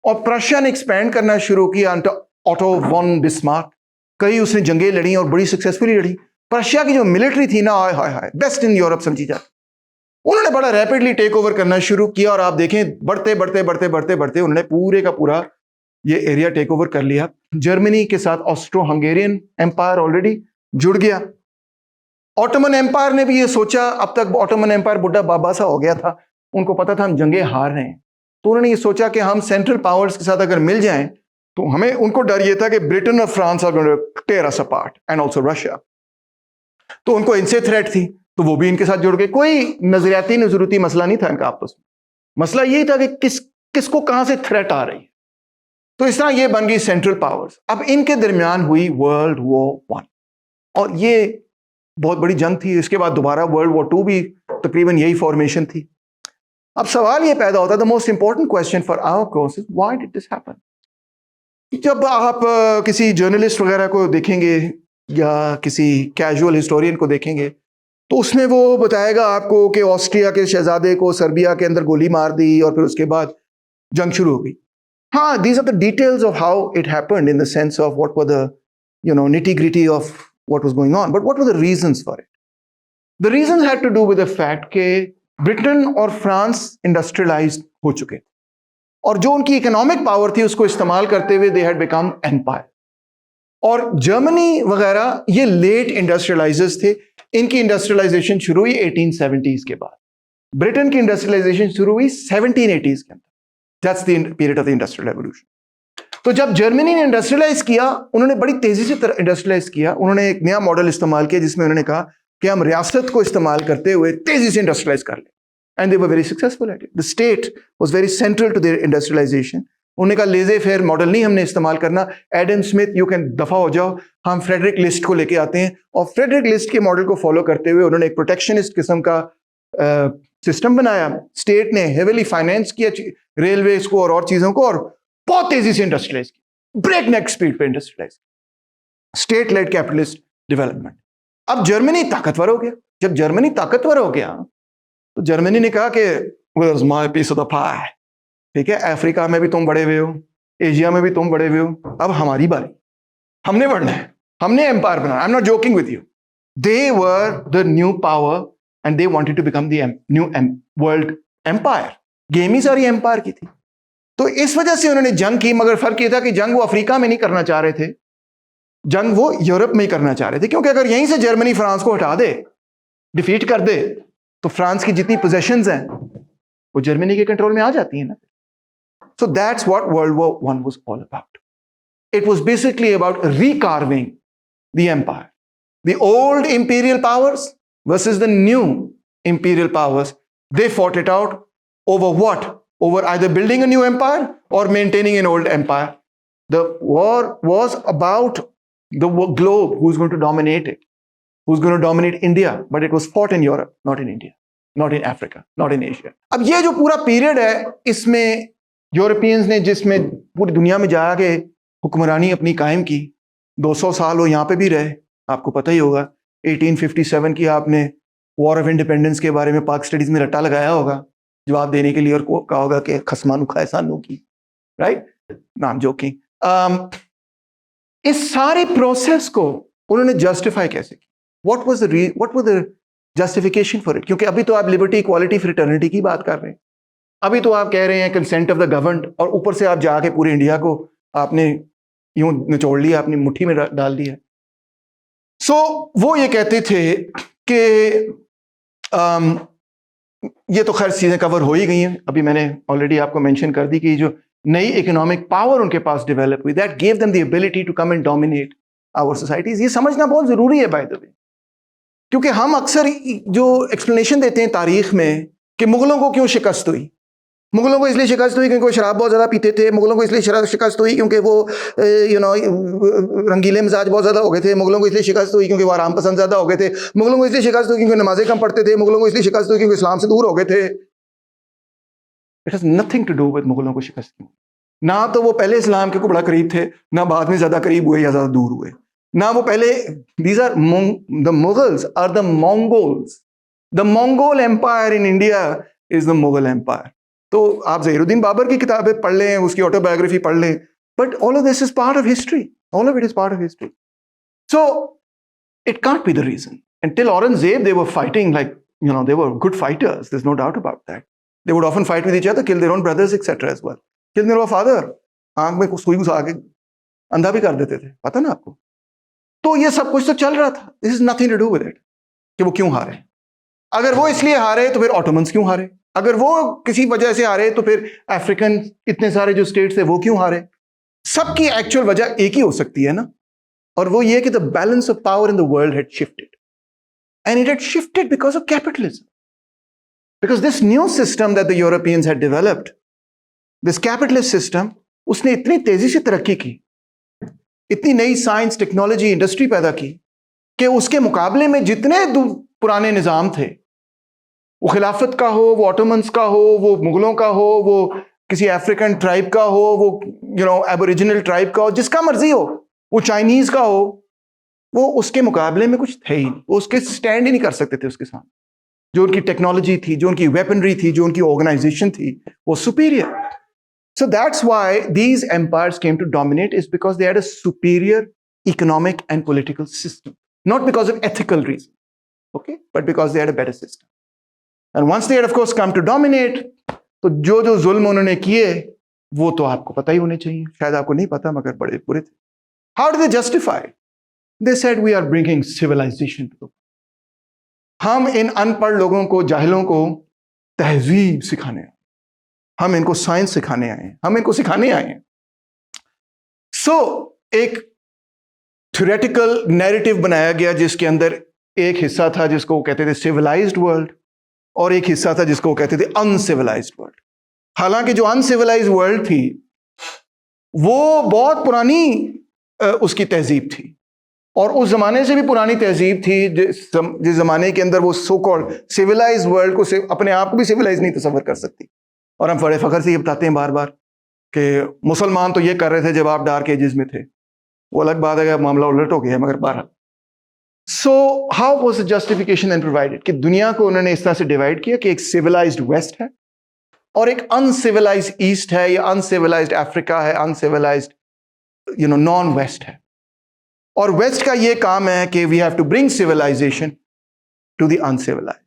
और प्रशिया ने एक्सपैंड करना शुरू किया अंडर ऑटो वॉन बिस्मार्क। कई उसने जंगें लड़ी और बड़ी सक्सेसफुली लड़ी। प्रशिया की जो मिलिट्री थी ना, हाय हाय हाय, बेस्ट इन यूरोप समझी जाती। उन्होंने बड़ा रैपिडली टेक ओवर करना शुरू किया, और आप देखें बढ़ते बढ़ते बढ़ते बढ़ते बढ़ते उन्होंने पूरे का पूरा ये एरिया टेक ओवर कर लिया। जर्मनी के साथ ऑस्ट्रो हंगेरियन एम्पायर ऑलरेडी जुड़ गया। ऑटोमन एम्पायर ने भी ये सोचा, अब तक ऑटोमन एम्पायर बुढ़ा बाबा सा हो गया था, उनको पता था हम जंगें हार रहे हैं, तो उन्होंने ये सोचा कि हम सेंट्रल पावर्स के साथ अगर मिल जाएं तो हमें, उनको डर ये था कि ब्रिटेन और France are going to tear us apart and also Russia, तो उनको इनसे थ्रेट थी, तो वो भी इनके साथ जुड़ गए। कोई नजरियाती नजरूती मसला नहीं था इनका आपस में, मसला यही था कि किसको कहां से थ्रेट आ रही है। तो इस तरह ये बन गई सेंट्रल पावर्स। अब इनके दरमियान हुई वर्ल्ड वॉर 1, और ये बहुत बड़ी जंग थी। इसके बाद दोबारा वर्ल्ड वॉर 2 भी तकरीबन यही फॉर्मेशन थी। अब सवाल ये पैदा होता है, the most important question for our course is why did this happen. जब आप किसी जर्नलिस्ट वगैरह को देखेंगे या किसी कैजुअल हिस्टोरियन को देखेंगे, तो उसमें वो बताएगा आपको कि ऑस्ट्रिया के शहजादे को सर्बिया के अंदर गोली मार दी और फिर उसके बाद जंग शुरू हो गई। हाँ, these are the details of how it happened in the sense of what were the, nitty-gritty of what was going on. But what were the reasons for it? The reasons had to do with the fact कि Britain और France industrialised हो चुके थे, और जो उनकी economic power थी उसको इस्तेमाल करते हुए दे हैड बिकम एम्पायर। और जर्मनी वगैरह ये लेट इंडस्ट्रियलाइजर्स थे, इनकी इंडस्ट्रियलाइजेशन शुरू हुई 1870s के बाद। ब्रिटेन की इंडस्ट्रियलाइजेशन शुरू हुई 1780s के अंदर। That's the period of the industrial revolution. तो जब जर्मनी ने इंडस्ट्रियलाइज किया, उन्होंने बड़ी तेजी से इंडस्ट्रियलाइज किया। उन्होंने एक नया मॉडल इस्तेमाल किया जिसमें उन्होंने कहा कि हम रियासत को इस्तेमाल करते हुए तेजी से इंडस्ट्रियलाइज कर लें, and they were very successful at it. The state was very central to their industrialisation. उन्होंने कहा लेजे फेयर मॉडल नहीं हमने इस्तेमाल करना, एडम स्मिथ यू कैन दफा हो जाओ, हम फ्रेडरिक लिस्ट को लेके आते हैं, और फ्रेडरिक लिस्ट के मॉडल को फॉलो करते हुए उन्होंने एक प्रोटेक्शनिस्ट किस्म का सिस्टम बनाया। स्टेट ने हेविली फाइनेंस किया रेलवेज को और चीजों को, और बहुत तेजी से इंडस्ट्रियलाइज किया, ब्रेक नेक स्पीड पे इंडस्ट्रियलाइज किया, स्टेट लेड कैपिटलिस्ट डेवलपमेंट। अब जर्मनी ताकतवर हो गया। जब जर्मनी ताकतवर हो गया तो जर्मनी ने कहा कि where's my piece of the pie? ठीक है, अफ्रीका में भी तुम बड़े हुए हो, एशिया में भी तुम बड़े हुए हो, अब हमारी बारी, हमने बढ़ना है, हमने एम्पायर बनाना। I am not joking with you, they were the new power and they wanted to become the new world empire. Game ही सारी एम्पायर की थी। तो इस वजह से उन्होंने जंग की, मगर फर्क ये था कि जंग वो अफ्रीका में नहीं करना चाह रहे थे, जंग वो यूरोप में ही करना चाह रहे थे, क्योंकि अगर यहीं से जर्मनी फ्रांस को हटा दे, डिफीट कर दे, तो फ्रांस की जितनी पोजेशंस हैं वो जर्मनी के कंट्रोल में आ जाती हैं ना। So that's what world war 1 was all about. It was basically about recarving the empire, the old imperial powers versus the new imperial powers. They fought it out over what? Over either building a new empire or maintaining an old empire. The war was about the globe, who's going to dominate it, who's going to dominate India, but it was fought in Europe, not in India, not in Africa, not in Asia. अब ये जो पूरा period है, इसमें Europeans ने जिसमें पूरी दुनिया में जाके हुक्मरानी अपनी कायम की, 200 साल वो यहाँ पे भी रहे। आपको पता ही होगा 1857 की आपने वॉर ऑफ इंडिपेंडेंस के बारे में पाक स्टडीज में रट्टा लगाया होगा जवाब देने के लिए, और कहा होगा कि खसमानु खाए सानू की, राइट, नाम जोकिंग। इस सारे प्रोसेस को उन्होंने जस्टिफाई कैसे किया? What was the justification for it? क्योंकि अभी तो आप लिबर्टी, इक्वालिटी, फ्रेटर्निटी की बात कर रहे हैं, अभी तो आप कह रहे हैं कंसेंट ऑफ द गवर्नड, और ऊपर से आप जाके पूरे इंडिया को आपने यूं निचोड़ लिया, अपनी मुट्ठी में डाल दिया। वो ये कहते थे कि ये तो खैर चीजें कवर हो ही गई हैं, अभी मैंने ऑलरेडी आपको मेंशन कर दी कि जो नई इकोनॉमिक पावर उनके पास डेवलप हुई, that gave them the ability to come and dominate our societies. ये समझना बहुत जरूरी है बाय द वे, क्योंकि हम अक्सर जो एक्सप्लेनेशन देते हैं तारीख में कि मुगलों को क्यों शिकस्त हुई, मुगलों को इसलिए शिकस्त हुई क्योंकि वो शराब बहुत ज़्यादा पीते थे, मुगलों को इसलिए शिकस्त हुई क्योंकि वो रंगीले मिजाज बहुत ज़्यादा हो गए थे, मुगलों को इसलिए शिकस्त हुई क्योंकि वो आराम पसंद ज़्यादा हो गए थे, मुगलों को इसलिए शिकस्त हुई क्योंकि नमाजें कम पढ़ते थे, मुगलों को इसलिए शिकस्त हुई क्योंकि इस्लाम से दूर हो गए थे। It has nothing to do with मुगलों को शिकस्त क्यों। ना तो वो पहले इस्लाम के को बड़ा करीब थे, ना बाद में ज़्यादा करीब हुए या ज़्यादा दूर हुए। ना वो पहले, these are the Mughals are the Mongols. The Mongol Empire in India is the Mughal Empire. तो आप ज़हीरुद्दीन बाबर की किताबें पढ़ लें, उसकी ऑटोबायोग्राफी पढ़ लें, but all of this is part of history. All of it is part of history. So it can't be the reason. Until Aurangzeb, they were fighting like, they were good fighters. There's no doubt about that. They would often fight with each other, kill their own brothers, etc. as well. Kill their father. आंख में सुई घुसा के अंधा भी कर देते थे, पता ना आपको? तो ये सब कुछ तो चल रहा था. This is nothing to do with it. कि वो क्यों हारे? अगर वो इसलिए हारे तो फिर ऑटोमन्स क्यों हारे? अगर वो किसी वजह से हारे तो फिर अफ्रीकन इतने सारे जो स्टेट्स थे वो क्यों हारे? सबकी एक्चुअल वजह एक ही हो सकती है ना, और वो ये कि the balance of power in the world had shifted, and it had shifted because of capitalism. Because this new system that the Europeans had developed, this capitalist system, उसने इतनी तेजी से तरक्की की, इतनी नई साइंस, टेक्नोलॉजी, इंडस्ट्री पैदा की कि उसके मुकाबले में जितने पुराने निज़ाम थे, वो खिलाफत का हो, वो ऑटोमन्स का हो, वो मुगलों का हो, वो किसी अफ्रीकन ट्राइब का हो, वो एबोरिजिनल ट्राइब का हो, जिसका मर्जी हो, वो चाइनीज का हो, वो उसके मुकाबले में कुछ थे ही नहीं. वो उसके स्टैंड ही नहीं कर सकते थे उसके सामने. जो उनकी टेक्नोलॉजी थी, जो उनकी वेपनरी थी, जो उनकी ऑर्गेनाइजेशन थी, वो superior. So that's why these empires came to dominate, is because they had a superior economic and political system. Not because of ethical reasons, okay, but because they had a better system. And once they had, of course, come to dominate, तो जो जुल्म उन्होंने किए वो तो आपको पता ही होने चाहिए. शायद आपको नहीं पता, मगर बड़े बुरे थे. How did they justify it? They said, we are bringing civilization to the world. हम इन अनपढ़ लोगों को, जाहिलों को तहजीब सिखाने आए, हम इनको साइंस सिखाने आए, हम इनको सिखाने आए हैं. सो एक थ्योरेटिकल नैरेटिव बनाया गया जिसके अंदर एक हिस्सा था जिसको वो कहते थे सिविलाइज्ड वर्ल्ड, और एक हिस्सा था जिसको वो कहते थे अनसिविलाइज्ड वर्ल्ड. हालांकि जो अनसिविलाइज्ड वर्ल्ड थी वो बहुत पुरानी उसकी तहजीब थी, और उस जमाने से भी पुरानी तहजीब थी जिस जमाने के अंदर वो सो कॉल्ड सिविलाइज्ड वर्ल्ड को अपने आप को भी सिविलाइज नहीं तस्वर कर सकती. और हम बड़े फखर से ये बताते हैं बार बार कि मुसलमान तो ये कर रहे थे जब आप डार्क एजेस में थे. वो अलग बात है कि मामला उलट हो गया, मगर बहरहाल. So how was the justification and provided कि दुनिया को उन्होंने इस तरह से डिवाइड किया कि एक सिविलाइज्ड वेस्ट है और एक अनसिविलाइज्ड ईस्ट है, या अनसिविलाइज्ड अफ्रीका है, अनसिविलाइज्ड नॉन वेस्ट है. और वेस्ट का ये काम है कि we have to bring civilisation to the uncivilised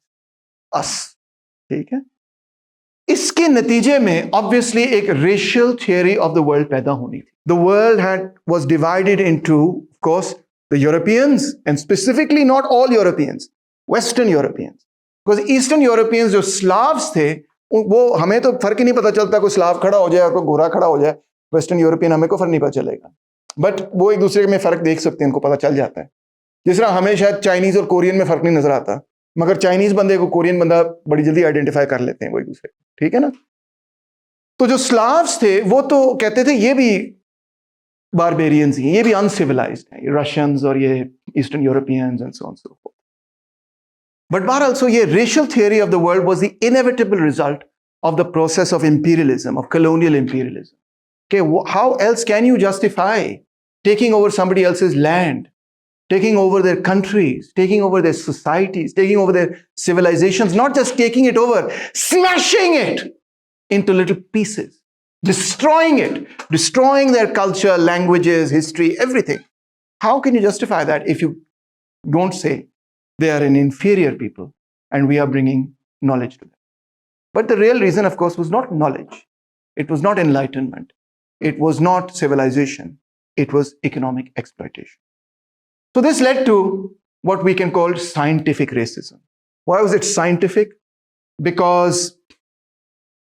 us. ठीक है. इसके नतीजे में ऑब्वियसली एक racial theory of the world पैदा होनी थी. The world was divided into, of course, the Europeans, and specifically not all Europeans, western Europeans. Because eastern Europeans जो स्लाव्स थे, वो हमें तो फर्क ही नहीं पता चलता, कोई स्लाव खड़ा हो जाए और कोई गोरा खड़ा हो जाए. वेस्टर्न यूरोपियन हमें को फर्क नहीं पता चलेगा, बट वो एक दूसरे में फर्क देख सकते हैं, उनको पता चल जाता है. जिस तरह हमें शायद चाइनीज और कोरियन में फर्क नहीं नजर आता, मगर चाइनीज बंदे को कोरियन बंदा बड़ी जल्दी आइडेंटिफाई कर लेते हैं वो एक दूसरे. ठीक है ना. तो जो स्लाव्स थे वो तो कहते थे ये भी बारबेरियंस ही, ये भी अनसिविलाइज्ड हैं, ये रशियंस और ये eastern Europeans and so on so fourth. But बहरहाल, सो ये racial theory of the world was the inevitable result of the process of imperialism, of colonial imperialism. Okay, how else can you justify taking over somebody else's land, taking over their countries, taking over their societies, taking over their civilizations, not just taking it over, smashing it into little pieces, destroying it, destroying their culture, languages, history, everything. How can you justify that if you don't say they are an inferior people and we are bringing knowledge to them? But the real reason, of course, was not knowledge. It was not enlightenment. It was not civilization. It was economic exploitation. So this led to what we can call scientific racism. Why was it scientific? Because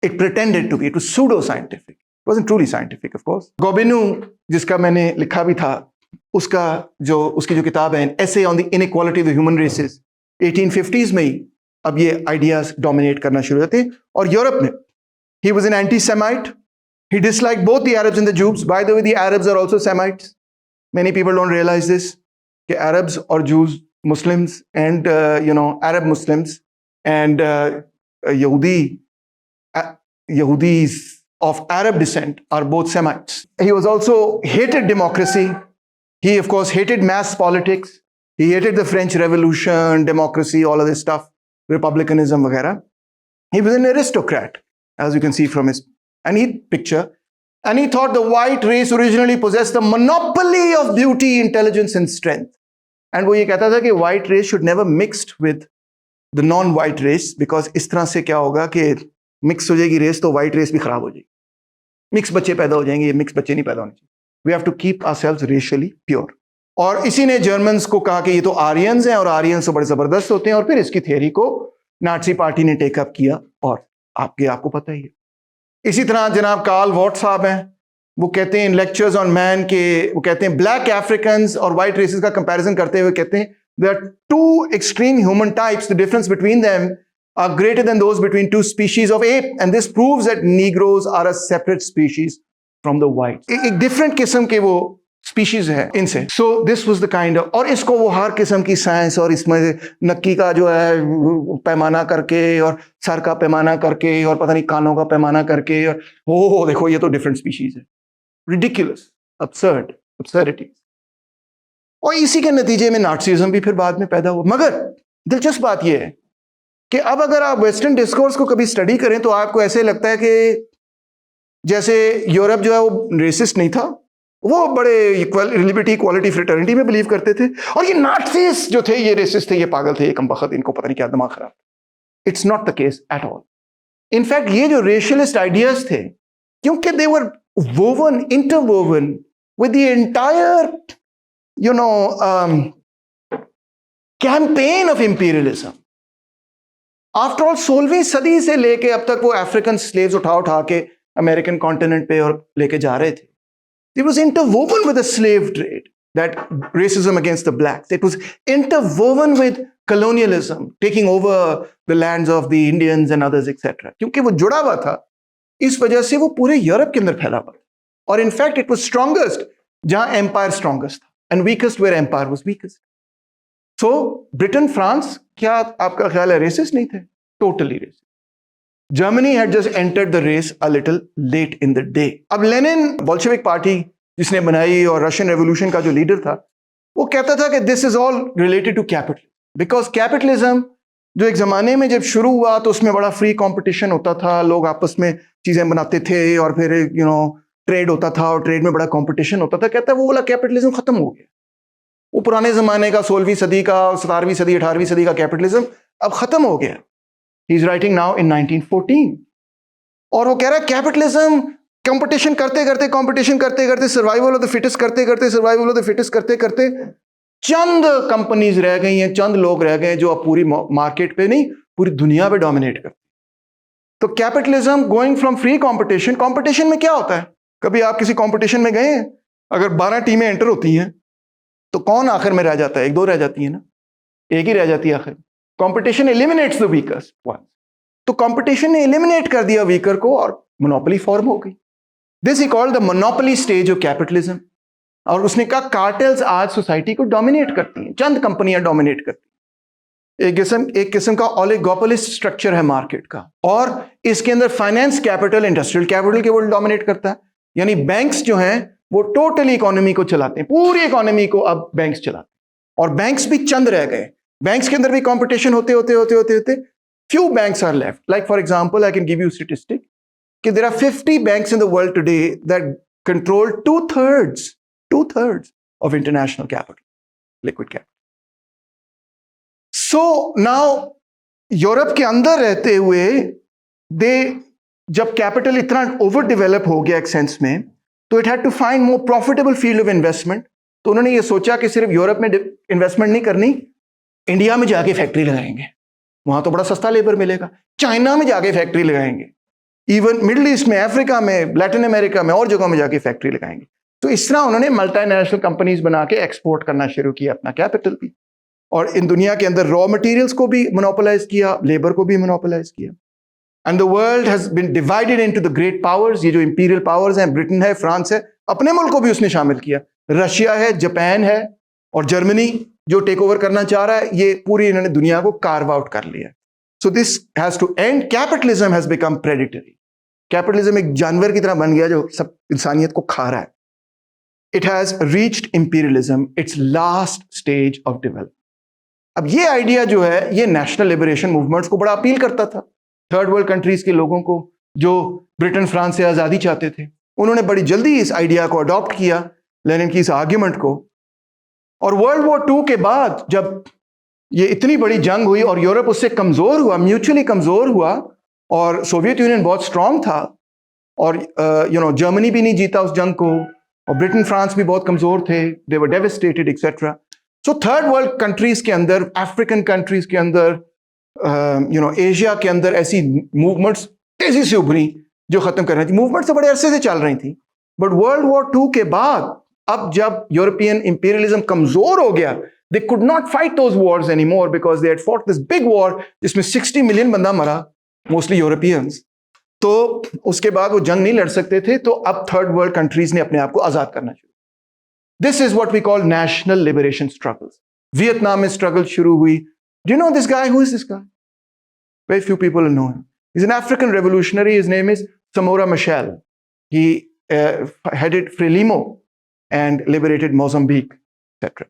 it pretended to be. It was pseudo-scientific. It wasn't truly scientific, of course. Gobineau, जिसका मैंने लिखा भी था, उसकी जो किताब है, Essay on the Inequality of the Human Races, 1850s में ही अब ये ideas dominate करना शुरू होते हैं. और यूरोप में, he was an anti-Semite. He disliked both the Arabs and the Jews. By the way, the Arabs are also Semites. Many people don't realize this. The Arabs or Jews, Muslims, and Arab Muslims and Yahudis of Arab descent are both Semites. He was also hated democracy. He of course hated mass politics. He hated the French Revolution, democracy, all of this stuff, republicanism वगैरह. He was an aristocrat, as you can see from his picture. And he thought the white race originally possessed the monopoly of beauty, intelligence and strength. And वो ये कहता था कि white race should never mixed with the non-white race, because इस तरह से क्या होगा कि mix हो जाएगी race तो white race भी खराब हो जाएगी. Mix बच्चे पैदा हो जाएंगे, ये mix बच्चे नहीं पैदा होने चाहिए. We have to keep ourselves racially pure. और इसी ने जर्मन्स को कहा कि ये तो आर्यंस हैं और आर्यंस तो बड़े जबरदस्त होते हैं, और फिर इसकी थ्योरी को नाजी पार्टी ने टेकअप किया, और आपको पता ही है. इसी तरह जनाब कार्ल वॉट साहब हैं, वो कहते हैं इन लेक्चर्स ऑन मैन के, वो कहते हैं ब्लैक अफ्रीकन्स और वाइट रेसेस का कंपैरिजन करते हुए कहते हैं there are two extreme human types, the difference between them are greater than those between two species of ape, and this proves that Negroes are a separate species from the white. एक different किस्म के वो species है इनसे. So this was the kind of, और इसको वो हर किस्म की साइंस, और इसमें नक्की का जो है पैमाना करके और सर का पैमाना करके और पता नहीं कानों का पैमाना करके, और हो देखो ये तो डिफरेंट स्पीशीज है. Ridiculous, absurdity. और इसी के नतीजे में नाटसीज्म भी फिर बाद में पैदा हुआ. मगर दिलचस्प बात यह है कि अब अगर आप वेस्टर्न डिस्कोर्स को कभी स्टडी करें तो आपको ऐसे लगता है कि जैसे यूरोप जो है वो रेसिस्ट नहीं था, वो बड़े लिबर्टी, इक्वालिटी, फ्रेटर्निटी में बिलीव करते थे, और ये नाटसीज जो थे ये रेसिस्ट थे, ये पागल थे, ये कमबख्त, इनको पता नहीं क्या दिमाग खराब. It's not the case at all. In fact ये जो रेशियलिस्ट आइडियाज थे, क्योंकि दे वर woven, interwoven with the entire, campaign of imperialism. After all, 16वीं सदी से लेके अब तक वो अफ्रीकन स्लेव्स उठा के अमेरिकन कॉन्टिनेंट पे और लेके जा रहे थे. It was interwoven with the slave trade, that racism against the blacks. It was interwoven with colonialism, taking over the lands of the Indians and others, etc. क्योंकि वो जुड़ा हुआ था, इस वजह से वो पूरे यूरोप के अंदर फैला हुआ. और इनफैक्ट इट वाज स्ट्रॉन्गेस्ट जहां एम्पायर स्ट्रॉन्गेस्ट था, and weakest where empire was weakest. So Britain, France, क्या आपका ख्याल है रेसिस्ट नहीं थे? Totally racist. Germany had just entered the race a little late in the day. अब लेनिन, बोल्शेविक पार्टी जिसने बनाई और रशियन रेवोल्यूशन का जो लीडर था, वो कहता था कि this is all related to capital, because capitalism जो एक जमाने में जब शुरू हुआ तो उसमें बड़ा फ्री कंपटीशन होता था, लोग आपस में चीजें बनाते थे, और फिर ट्रेड होता था, और ट्रेड में बड़ा कंपटीशन होता था. कहता है वो वाला कैपिटलिज्म खत्म हो गया. वो पुराने जमाने का 16वीं सदी का, 17वीं सदी, 18वीं सदी का कैपिटलिज्म अब खत्म हो गया. He is writing now in 1914, और वो कह रहा है कैपिटलिज्म कंपटीशन करते करते, सर्वाइवल ऑफ द फिटेस्ट करते करते चंद कंपनीज रह गई हैं, चंद लोग रह गए जो अब पूरी मार्केट पे नहीं, पूरी दुनिया पे डोमिनेट करते. तो capitalism going from free competition में क्या होता है? कभी आप किसी कंपटीशन में गए हैं? अगर 12 टीमें एंटर होती हैं तो कौन आखिर में रह जाता है? 1-2 रह जाती है ना, एक ही रह जाती है आखिर. Competition eliminates the weakers one. तो कंपटीशन ने एलिमिनेट कर दिया वीकर को, और मोनोपोली फॉर्म हो गई. This he called the monopoly stage of capitalism. और उसने कहा कार्टेल्स आज सोसाइटी को डोमिनेट करती हैं, चंद कंपनियां डोमिनेट करती हैं. एक किस्म का ओलिगोपोलिस्ट स्ट्रक्चर है मार्केट का, और इसके अंदर फाइनेंस कैपिटल, इंडस्ट्रियल कैपिटल केवल डोमिनेट करता है. यानी बैंक्स जो हैं वो टोटली इकोनॉमी को चलाते हैं, पूरी इकोनॉमी को अब बैंक्स चलाते हैं. और बैंक्स भी चंद रह गए. बैंक्स के अंदर भी कंपटीशन होते few banks are left. Like for example, I can give you a statistic कि there are 50 banks in the world today that control two-thirds of international capital, liquid capital. So now Europe के अंदर रहते हुए जब capital इतना over develop हो गया एक सेंस में, तो it had to find more profitable field of investment. तो उन्होंने ये सोचा कि सिर्फ यूरोप में इन्वेस्टमेंट नहीं करनी, इंडिया में जाके फैक्ट्री लगाएंगे, वहां तो बड़ा सस्ता लेबर मिलेगा. चाइना में जाके फैक्ट्री लगाएंगे, इवन मिडिल ईस्ट में, अफ्रीका में, लैटिन अमेरिका में और जगहों में जाके फैक्ट्री लगाएंगे. तो इस तरह उन्होंने मल्टीनेशनल कंपनीज बना के एक्सपोर्ट करना शुरू किया अपना कैपिटल भी, और इन दुनिया के अंदर रॉ मटेरियल्स को भी मोनोपोलाइज किया, लेबर को भी मोनोपोलाइज किया. And the world has been divided into the great powers. ये जो इंपीरियल पावर्स हैं, ब्रिटेन है, फ्रांस है, अपने मुल्क को भी उसने शामिल किया, रशिया है, जापान है, और जर्मनी जो टेक ओवर करना चाह रहा है. ये पूरी इन्होंने दुनिया को कार्व आउट कर लिया. So this has to end. Capitalism has become predatory. Capitalism एक जानवर की तरह बन गया जो सब इंसानियत को खा रहा है. it has reached imperialism, its last stage of development. अब ये आइडिया जो है ये नेशनल लिबरेशन मूवमेंट्स को बड़ा अपील करता था, थर्ड वर्ल्ड कंट्रीज के लोगों को जो ब्रिटेन फ्रांस से आज़ादी चाहते थे। उन्होंने बड़ी जल्दी इस आइडिया को अडॉप्ट किया, लेनिन की इस आर्ग्यूमेंट को। और वर्ल्ड वॉर II के बाद जब ये इतनी बड़ी जंग हुई और यूरोप उससे कमज़ोर हुआ, म्यूचुअली कमज़ोर हुआ, और सोवियत यूनियन बहुत स्ट्रांग था, और जर्मनी भी नहीं जीता उस जंग को, और ब्रिटेन फ्रांस भी बहुत कमज़ोर थे, they were devastated etcetera. So third world countries के अंदर, अफ्रीकन कंट्रीज के अंदर, एशिया के अंदर ऐसी मूवमेंट्स तेजी से उभरी जो खत्म कर रही थी। मूवमेंट्स तो बड़े अरसे से चल रही थी, बट वर्ल्ड वॉर II के बाद अब जब यूरोपियन इंपीरियलिज्म कमजोर हो गया, they could not fight those Wars anymore because they had fought this big war जिसमें 60 मिलियन बंदा मरा, मोस्टली यूरोपियंस। तो उसके बाद वो जंग नहीं लड़ सकते थे, तो अब थर्ड वर्ल्ड कंट्रीज ने अपने आप को आजाद करना शुरू। This is what we call national liberation struggles. Vietnam में स्ट्रगल शुरू हुई। Do you know this guy? Who is this guy? Very few people know him. He is an African revolutionary. His name is Samora Machel. He headed Frelimo and liberated Mozambique etcetera.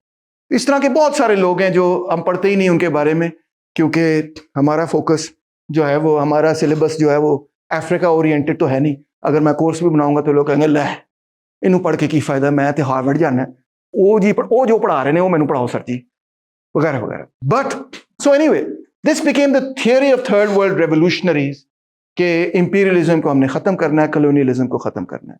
इस तरह के बहुत सारे लोग हैं जो हम पढ़ते ही नहीं उनके बारे में, क्योंकि हमारा फोकस जो है वो, हमारा सिलेबस जो है वो अफ्रीका ओरिएंटेड तो है नहीं। अगर मैं कोर्स भी बनाऊंगा तो लोग कहेंगे लै इनू पढ़ के की फायदा, मैं तो हार्वर्ड जाना है, वो जो पढ़ा रहे हैं वो मैंने पढ़ाओ सर जी, वगैरह वगैरह। But so anyway, this became the theory of third world revolutionaries के इंपीरियलिज्म को हमने खत्म करना है, कॉलोनियलिज्म को खत्म करना है।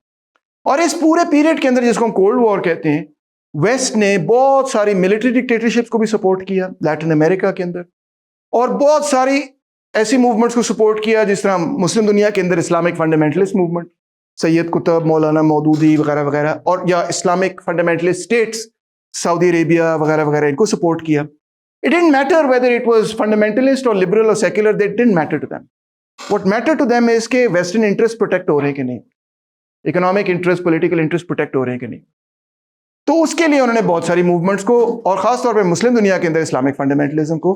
और इस पूरे पीरियड के अंदर, जिसको हम कोल्ड वॉर कहते हैं, वेस्ट ने बहुत सारी मिलिट्री डिक्टेटरशिप्स को भी सपोर्ट किया लैटिन अमेरिका के अंदर, और बहुत सारी ऐसी मूवमेंट्स को सपोर्ट किया जिस तरह मुस्लिम दुनिया के अंदर Islamic fundamentalist movement, Sayyid Qutb, Maulana Maududi वगैरह वगैरह, और या Islamic fundamentalist states, Saudi Arabia वगैरह वगैरह, इनको सपोर्ट किया। It didn't matter whether it was fundamentalist और लिबरल और secular, that didn't matter to them. What matter to them is के वेस्टर्न इंटरेस्ट प्रोटेक्ट हो रहे हैं कि नहीं, economic interest, political interest protect हो रहे हैं कि नहीं। तो उसके लिए उन्होंने बहुत सारी मूवमेंट्स को, और खासतौर पर मुस्लिम दुनिया के अंदर इस्लामिक फंडामेंटलिज्म को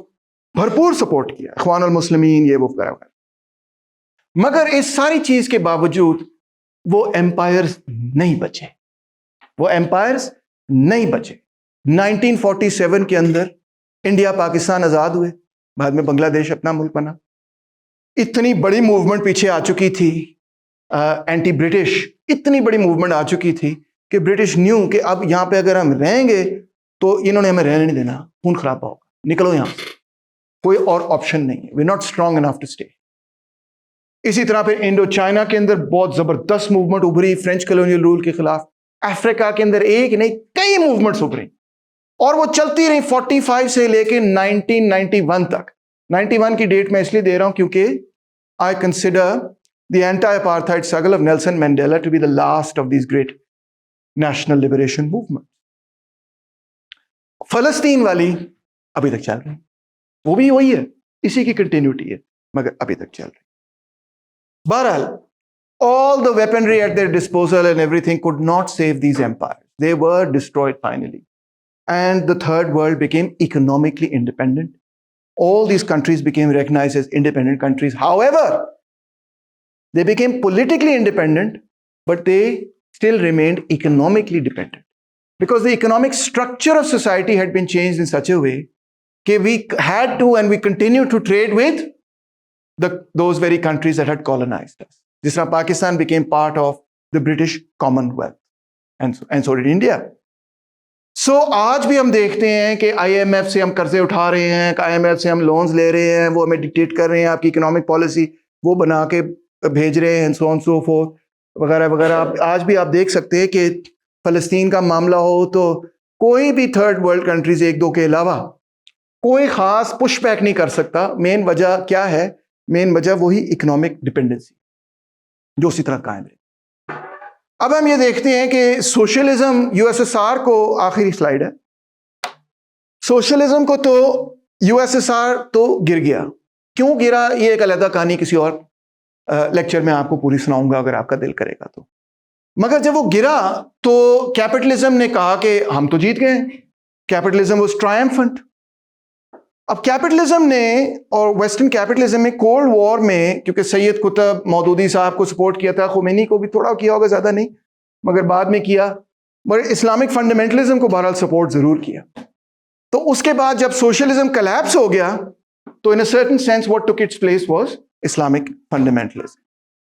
भरपूर सपोर्ट किया, इख्वान अल मुस्लिमीन, ये वो वगैरह वगैरह। मगर इस सारी चीज के बावजूद वो एम्पायर्स नहीं बचे, वो एम्पायर्स नहीं बचे। 1947 के अंदर इंडिया पाकिस्तान आजाद हुए, बाद में बांग्लादेश अपना मुल्क बना। इतनी बड़ी मूवमेंट पीछे आ चुकी थी, एंटी ब्रिटिश इतनी बड़ी मूवमेंट आ चुकी थी कि ब्रिटिश न्यू कि अब यहाँ पे अगर हम रहेंगे तो इन्होंने हमें रहने नहीं देना, खून खराबा होगा, निकलो यहाँ से, कोई और ऑप्शन नहीं है, we not strong enough to stay. इसी तरह फिर इंडो चाइना के अंदर बहुत जबरदस्त मूवमेंट उभरी फ्रेंच कॉलोनियल रूल के खिलाफ। अफ्रीका के अंदर एक नहीं कई मूवमेंट्स उभरी, और वो चलती रही 45 से लेके 1991 तक। 91 की डेट मैं इसलिए दे रहा हूं क्योंकि I consider the anti apartheid struggle of Nelson Mandela to be the last of this great national liberation movement. फलस्तीन वाली अभी तक चल रही, वो भी वही है, इसी की कंटिन्यूटी है, मगर अभी तक चल रही। बहरहाल, all the weaponry at their disposal and everything could not save these empires. They were destroyed finally. And the third world became economically independent. All these countries became recognized as independent countries. However, they became politically independent, but they still remained economically dependent. Because the economic structure of society had been changed in such a way that we had to and we continue to trade with those very countries that had colonized us. This time Pakistan became part of the British Commonwealth, and so did India. So आज भी हम देखते हैं कि IMF से हम कर्जे उठा रहे हैं, IMF से हम लोन्स ले रहे हैं, वो हमें डिक्टेट कर रहे हैं आपकी इकोनॉमिक पॉलिसी, वो बना के भेज रहे हैं, so on so forth वगैरह वगैरह। आज भी आप देख सकते हैं कि फलस्तीन का मामला हो तो कोई भी थर्ड वर्ल्ड कंट्रीज एक दो के अलावा कोई खास पुश बैक नहीं कर सकता। मेन वजह क्या है? मेन वजह वही इकोनॉमिक डिपेंडेंसी जो उसी तरह कायम रहे। अब हम ये देखते हैं कि सोशलिज्म, यूएसएसआर को, आखिरी स्लाइड है, सोशलिज्म को तो यूएसएसआर तो गिर गया। क्यों गिरा ये एक अलग कहानी किसी और लेक्चर में आपको पूरी सुनाऊंगा अगर आपका दिल करेगा तो। मगर जब वो गिरा तो कैपिटलिज्म ने कहा कि हम तो जीत गए, कैपिटलिज्म वाज ट्रायम्फेंट। अब कैपिटलिज्म ने और वेस्टर्न कैपिटलिज्म में कोल्ड वॉर में, क्योंकि सैयद कुतुब, मौदूदी साहब को सपोर्ट किया था, खुमैनी को भी थोड़ा किया होगा, ज़्यादा नहीं, मगर बाद में किया, बट इस्लामिक फंडामेंटलिज्म को बहरहाल सपोर्ट जरूर किया। तो उसके बाद जब सोशलिज्म कोलैप्स हो गया तो in a certain sense what took its place was Islamic fundamentalism,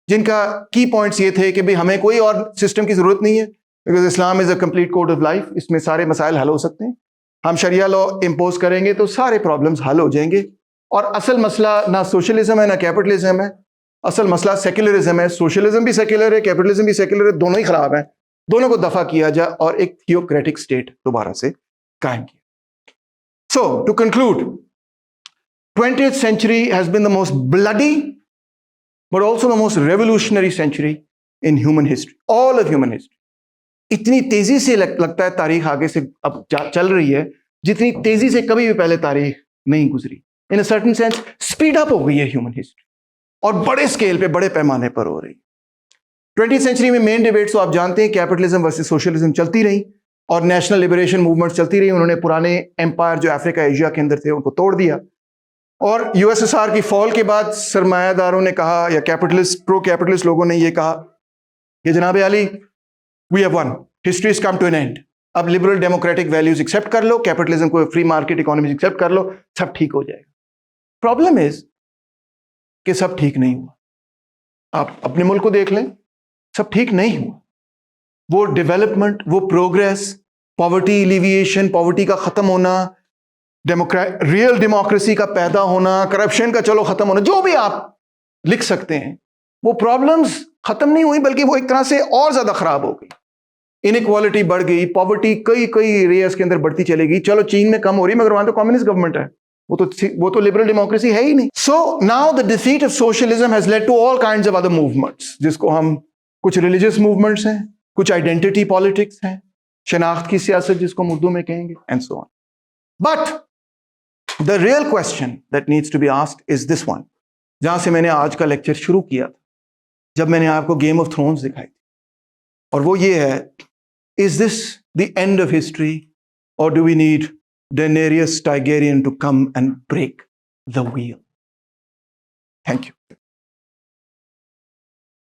जिनका की पॉइंट्स ये थे कि भाई हमें कोई और सिस्टम की जरूरत नहीं है, because Islam is a complete code of life, इसमें सारे मसाइल हल हो सकते हैं, हम शरिया लॉ इम्पोज करेंगे तो सारे प्रॉब्लम्स हल हो जाएंगे। और असल मसला ना सोशलिज्म है ना कैपिटलिज्म है, असल मसला सेक्युलरिज्म है। सोशलिज्म भी सेक्युलर है, कैपिटलिज्म भी सेक्युलर है, दोनों ही खराब हैं। दोनों को दफा किया जाए और एक थियोक्रेटिक स्टेट दोबारा से कायम किया। So to conclude, 20th century has been the most bloody but also the most revolutionary century in human history, all of human history. इतनी तेजी से लगता है तारीख आगे से अब चल रही है जितनी तेजी से कभी भी पहले तारीख नहीं गुजरी। In a certain sense speed up हो गई है ह्यूमन हिस्ट्री और बड़े स्केल पे, बड़े पैमाने पर हो रही। 20th सेंचुरी में मेन डिबेट्स तो आप जानते हैं, कैपिटलिज्म वर्सेस सोशलिज्म चलती रही और नेशनल लिबरेशन मूवमेंट चलती रही। उन्होंने पुराने एम्पायर जो अफ्रीका एशिया के अंदर थे उनको तोड़ दिया। और यूएसएसआर की फॉल के बाद सरमायादारों ने कहा, या कैपिटलिस्ट प्रो कैपिटलिस्ट लोगों ने ये कहा कि जनाब Ali, we have won, history is come to an end, अब लिबरल डेमोक्रेटिक वैल्यूज एक्सेप्ट कर लो, कैपिटलिज्म को, फ्री मार्केट इकोनॉमी एक्सेप्ट कर लो, सब ठीक हो जाएगा। प्रॉब्लम इज कि सब ठीक नहीं हुआ। आप अपने मुल्क को देख लें, सब ठीक नहीं हुआ। वो डेवलपमेंट, वो प्रोग्रेस, पॉवर्टी एलिविएशन, पॉवर्टी का खत्म होना, रियल डेमोक्रेसी का पैदा होना, करप्शन का चलो खत्म होना, जो भी आप लिख सकते हैं, वो प्रॉब्लम्स खत्म नहीं हुई बल्कि वो एक तरह से और ज्यादा खराब हो गई। इनइक्वालिटी बढ़ गई, पॉवर्टी कई एरियाज के अंदर बढ़ती चलेगी। चलो चीन में कम हो रही है मगर वहां तो कम्युनिस्ट गवर्नमेंट है, वो तो लिबरल डेमोक्रेसी है ही नहीं। So now the defeat of socialism has led to all kinds of other movements, जिसको हम, कुछ रिलीजियस मूवमेंट्स हैं, कुछ आइडेंटिटी पॉलिटिक्स हैं, शनाख्त की सियासत जिसको हम उर्दू में कहेंगे, and so on. But the real question that needs to be asked is this one, जहां से मैंने आज का लेक्चर शुरू किया था, जब मैंने आपको गेम ऑफ थ्रोन्स दिखाई थी, और वो ये है, is this the end of history or do we need Daenerys Targaryen to come and break the wheel? Thank you.